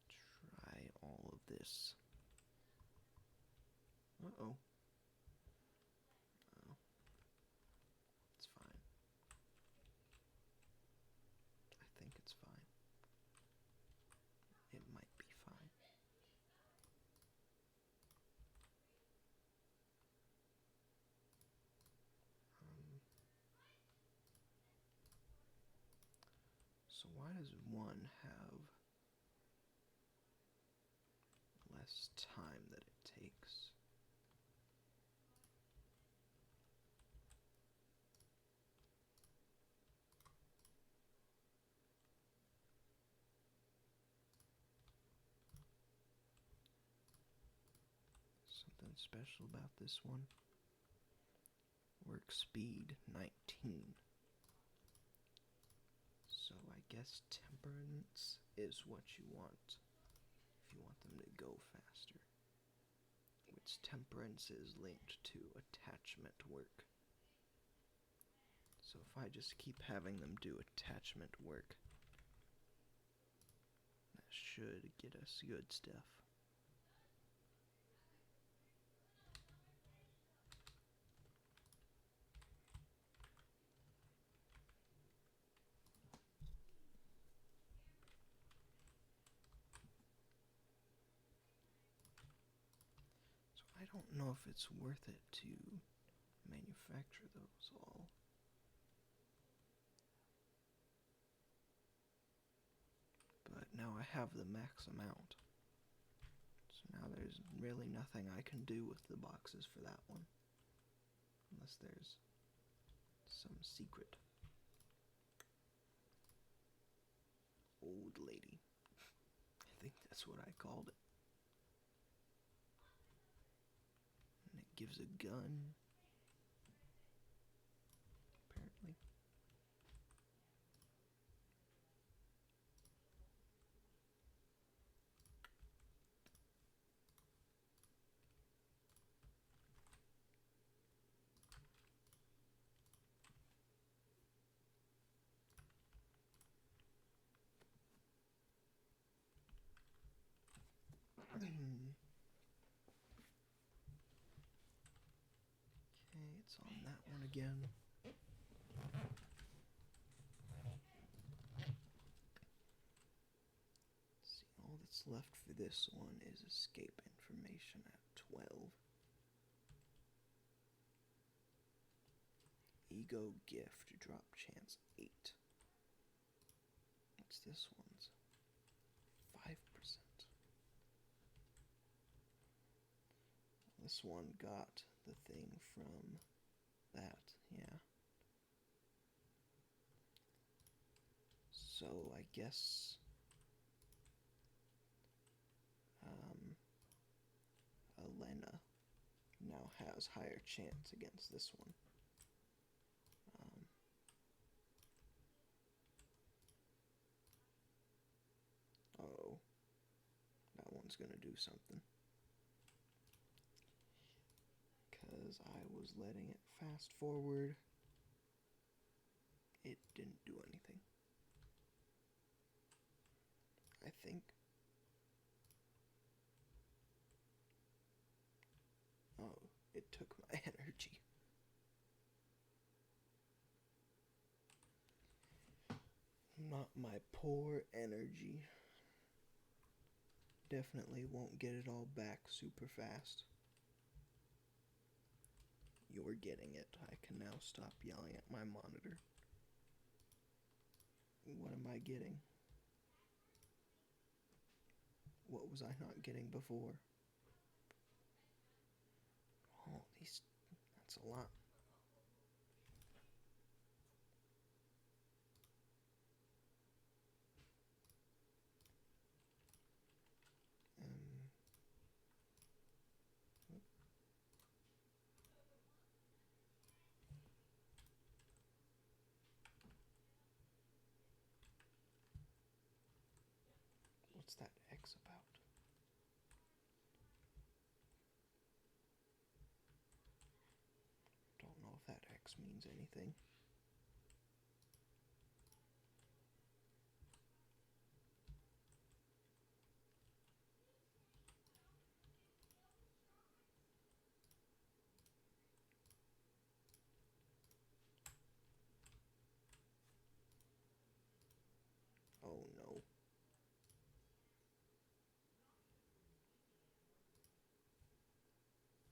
Try all of this. Uh-oh. Oh. It's fine. I think it's fine. It might be fine. So why does one have less time that it takes? Something special about this one. Work speed 19. So I guess temperance is what you want if you want them to go faster. Which temperance is linked to attachment work. So if I just keep having them do attachment work, that should get us good stuff. So I don't know if it's worth it to manufacture those all. But now I have the max amount. So now there's really nothing I can do with the boxes for that one. Unless there's some secret old lady. I think that's what I called it. And it gives a gun. Apparently. Okay, it's on that one again. See, all that's left for this one is escape information at 12. Ego gift, drop chance 8. What's this one's? 5%. This one got the thing from that, yeah. So I guess Elena now has higher chance against this one. Oh, that one's gonna do something. Because I was letting it fast forward. It didn't do anything. I think. Oh, it took my energy. Not my poor energy. Definitely won't get it all back super fast. You're getting it. I can now stop yelling at my monitor. What am I getting? What was I not getting before? Oh, that's a lot. What's that X about? Don't know if that X means anything. Oh no.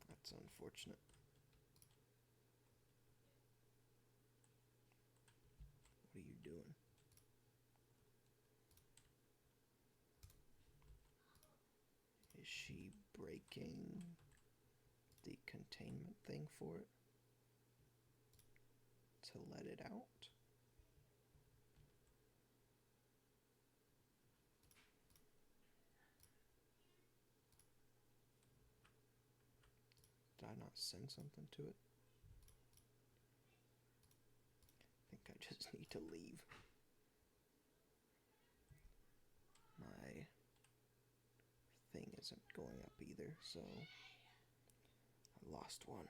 That's unfortunate. What are you doing? Is she breaking the containment thing for it? To let it out? Did I not send something to it? I think I just need to leave. My thing isn't going up either, so I lost one.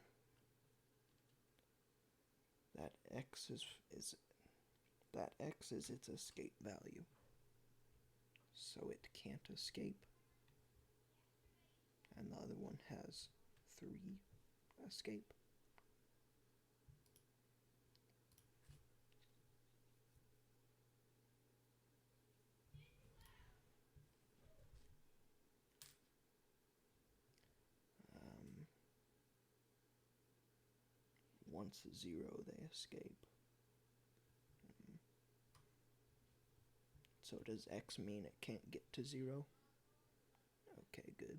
That X is its escape value. So it can't escape. And the other one has 3 escape. once a 0, they escape. So does X mean it can't get to 0? Okay, good.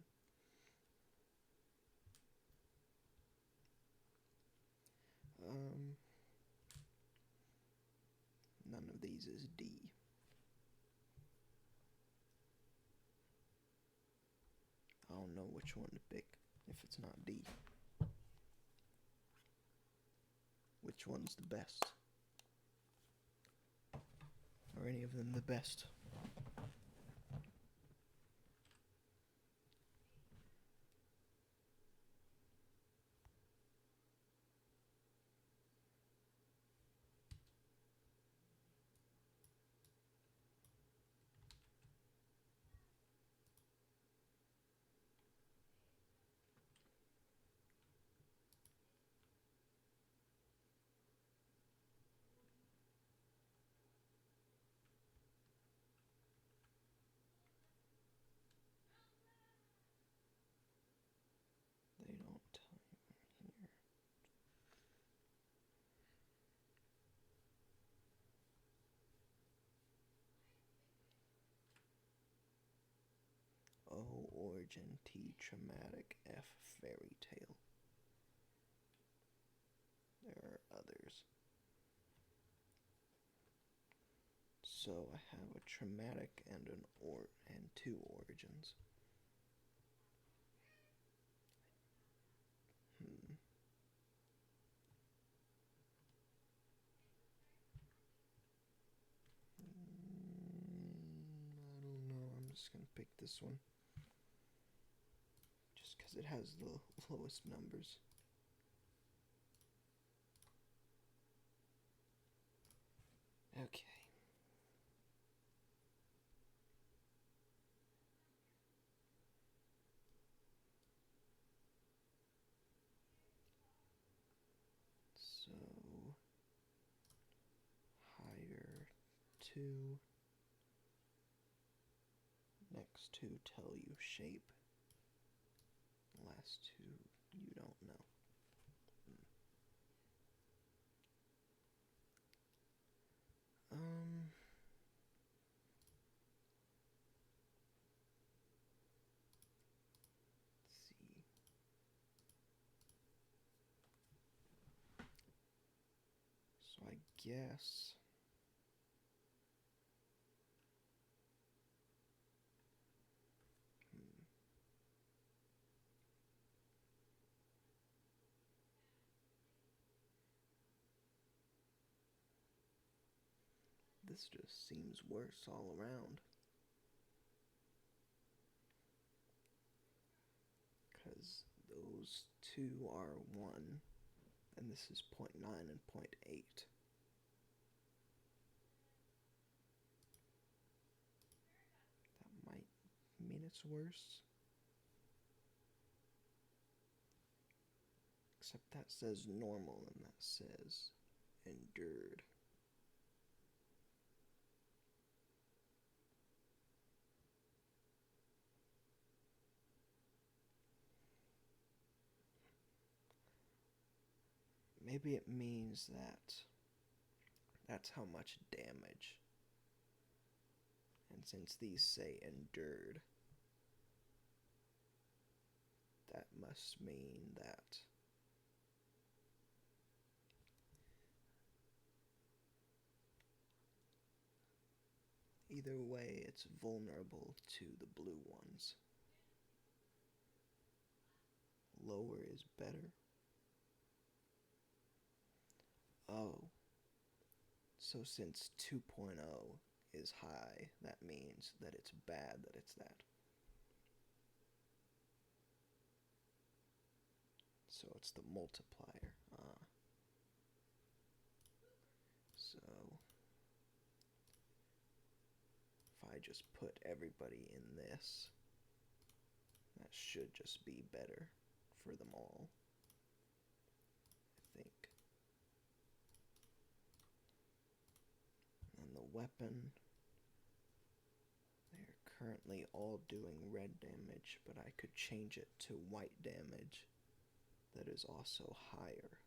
None of these is D. I don't know which one to pick if it's not D. Which one's the best? Are any of them the best? They don't tell you here. O, origin, T, traumatic, F, fairy tale. There are others. So I have a traumatic and and 2 origins. I don't know. I'm just gonna pick this one. Just because it has the lowest numbers. Okay. So, higher 2. Next 2 tell you shape. Last 2 you don't know. Let's see. So I guess this just seems worse all around. Because those 2 are 1, and this is 0.9 and 0.8. That might mean it's worse. Except that says normal and that says endured. Maybe it means that that's how much damage. And since these say endured, that must mean that either way it's vulnerable to the blue ones. Lower is better. Oh. So since 2.0 is high, that means that it's bad that it's that. So it's the multiplier. So if I just put everybody in this, that should just be better for them all, I think. And the weapon, they're currently all doing red damage, but I could change it to white damage that is also higher.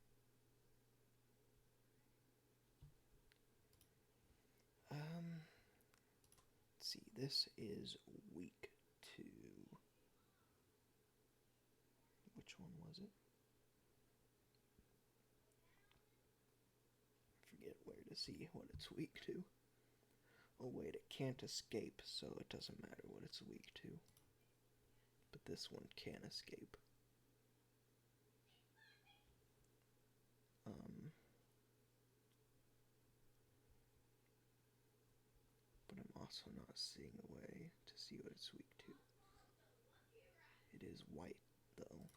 see, this is week 2. Which one was it? I forget where to see what it's week 2. Oh wait, it can't escape, so it doesn't matter what it's week 2. But this one can escape. But I'm also not seeing a way to see what it's weak to. It is white, though.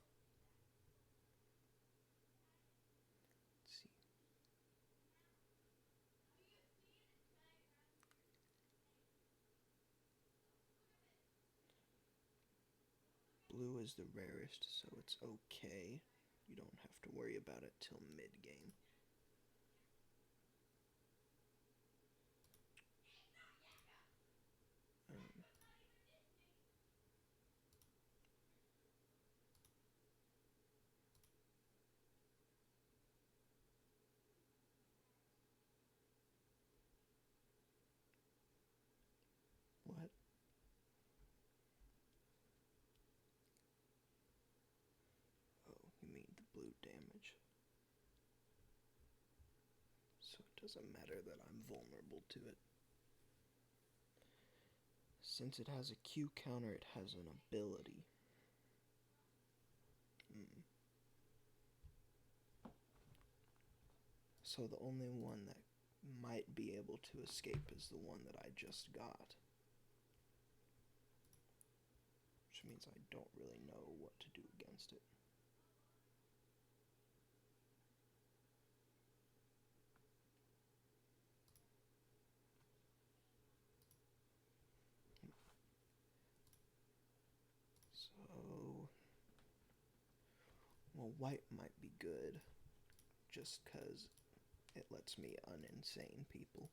Let's see. Blue is the rarest, so it's okay. You don't have to worry about it till mid-game. What? Oh, you mean the blue damage. So it doesn't matter that I'm vulnerable to it. Since it has a Q counter, it has an ability. So the only one that might be able to escape is the one that I just got. Which means I don't really know what to do against it. So, well, white might be good, just because it lets me uninsane people.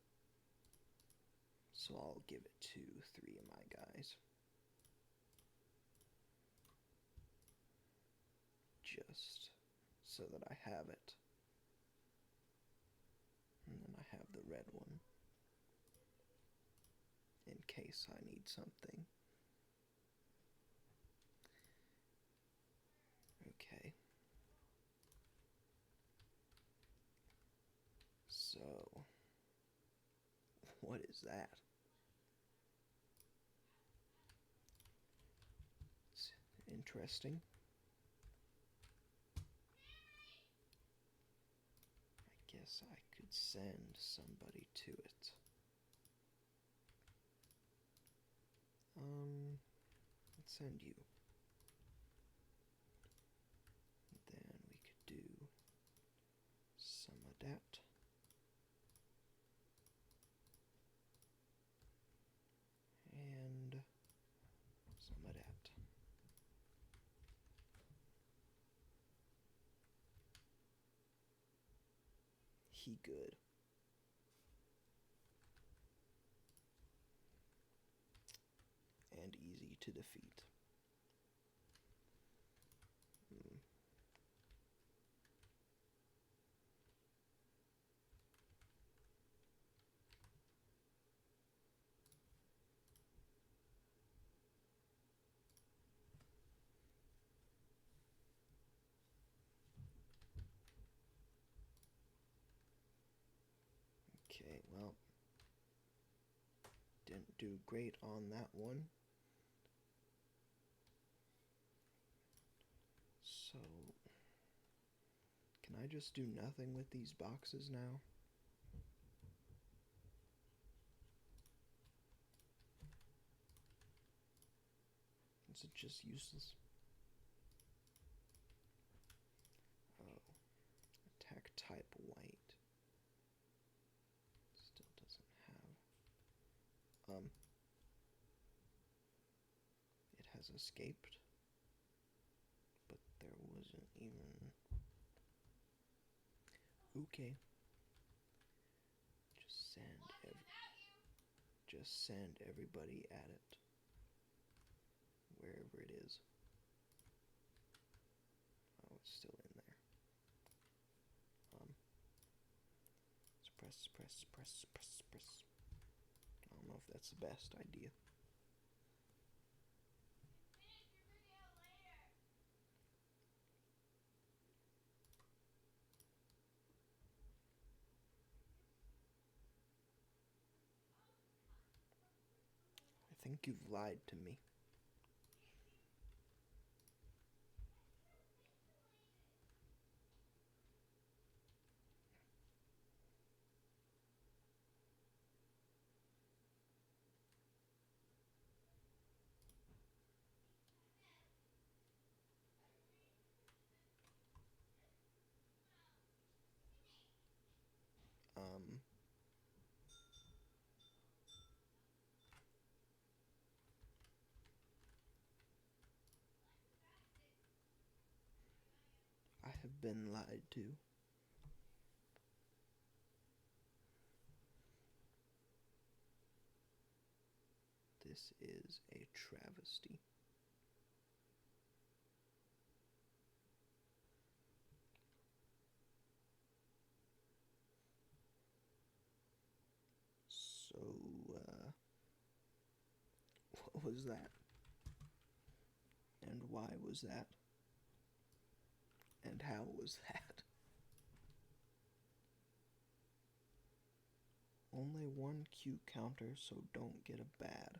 So I'll give it to 3 of my guys. Just so that I have it. And then I have the red one. In case I need something. Okay. So, what is that? It's interesting. I guess I could send somebody to it. Let's send you. Then we could do some adapt. And some adapt. He good. And easy to defeat. Okay, well, didn't do great on that one. So, can I just do nothing with these boxes now? Is it just useless? Oh, attack type white. Still doesn't have. It has escaped, but there wasn't even. Okay. Just send everybody at it. Wherever it is. Oh, it's still in there. Press. Oh don't know if that's the best idea. I think you've lied to me. Um, I have been lied to. This is a travesty. So, what was that? And why was that? And how was that? Only one Q counter, so don't get a bad.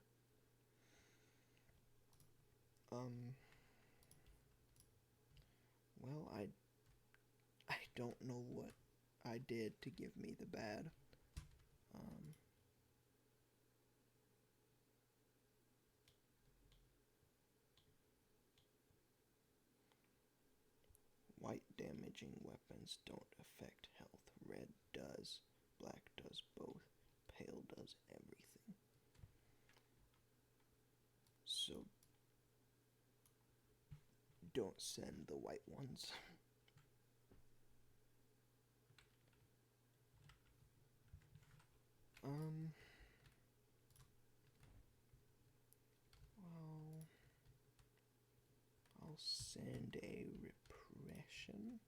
Well, I don't know what I did to give me the bad. White damaging weapons don't affect health. Red does. Black does both. Pale does everything. So don't send the white ones. Well, I'll send a repression.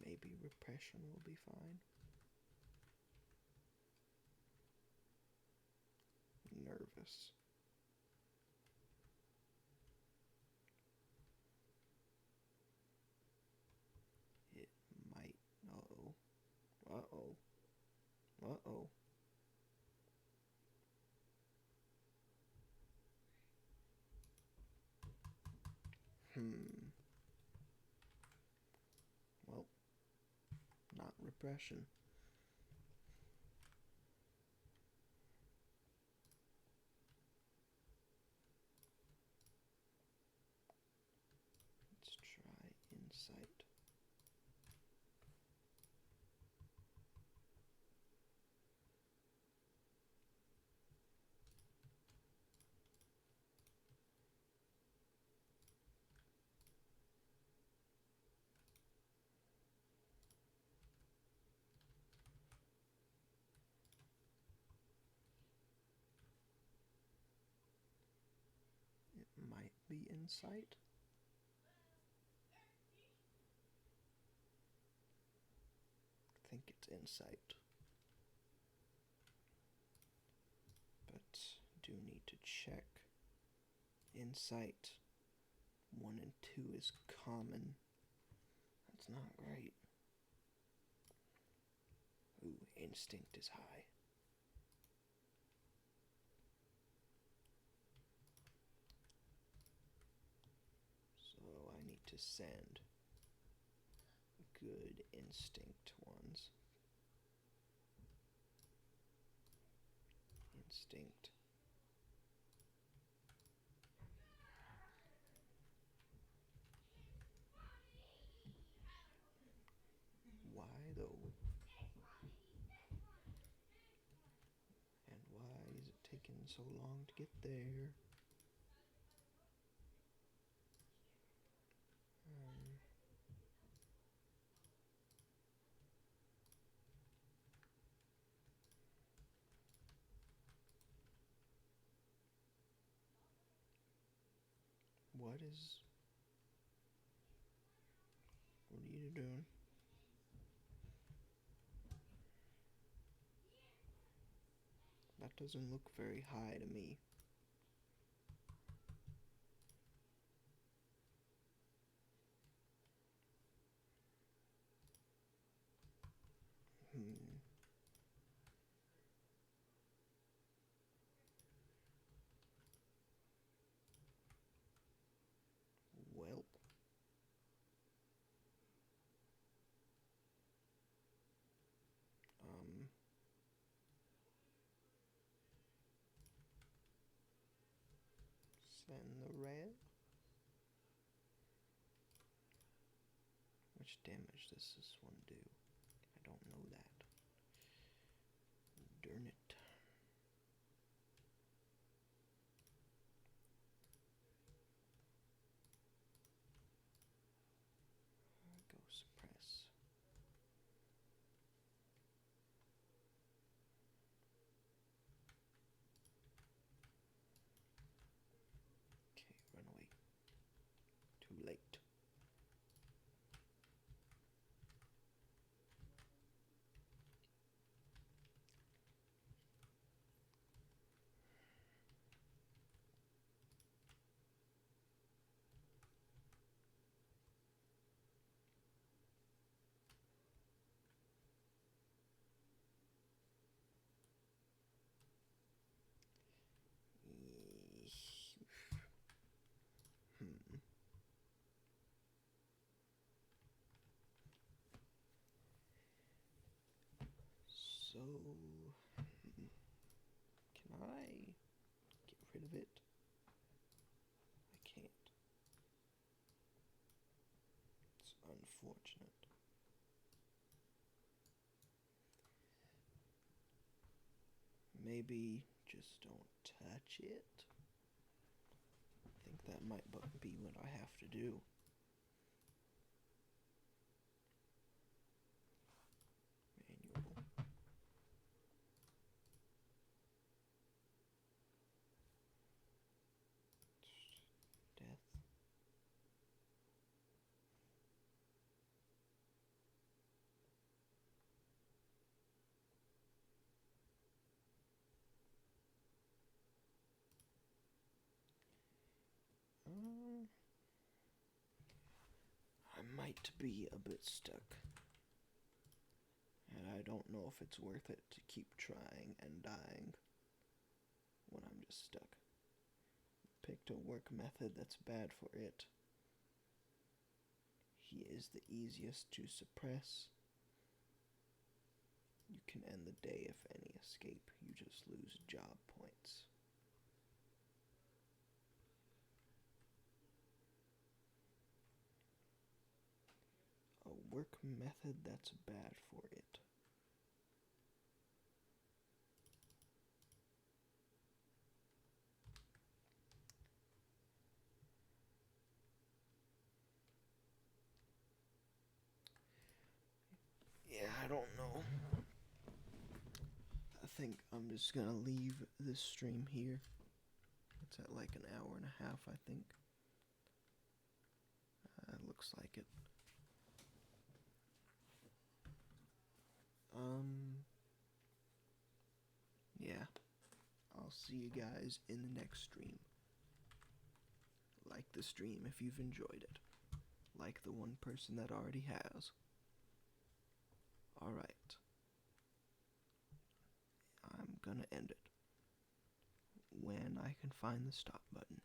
Maybe repression will be fine. Nervous. It might. Uh-oh. Uh-oh. Uh-oh. Well, not repression. Let's try insight. It might be insight. I think it's insight. But do need to check. Insight 1 and 2 is common. That's not great. Ooh, instinct is high. So I need to send good instinct ones. Instinct. Why though? And why is it taking so long to get there? What are you doing? That doesn't look very high to me. Well, send the red. Which damage does this one do? I don't know that. Darn it. Go suppress. Okay, run away. Too late. So, can I get rid of it? I can't. It's unfortunate. Maybe just don't touch it. I think that might be what I have to do. Manual. Death. I might be a bit stuck. And I don't know if it's worth it to keep trying and dying when I'm just stuck. Picked a work method that's bad for it. He is the easiest to suppress. You can end the day if any escape. You just lose job points. A work method that's bad for it. Yeah, I don't know. I think I'm just gonna leave this stream here. It's at like an hour and a half, I think. Looks like it. Yeah. I'll see you guys in the next stream. Like the stream if you've enjoyed it. Like the one person that already has. Alright. I'm gonna end it when I can find the stop button.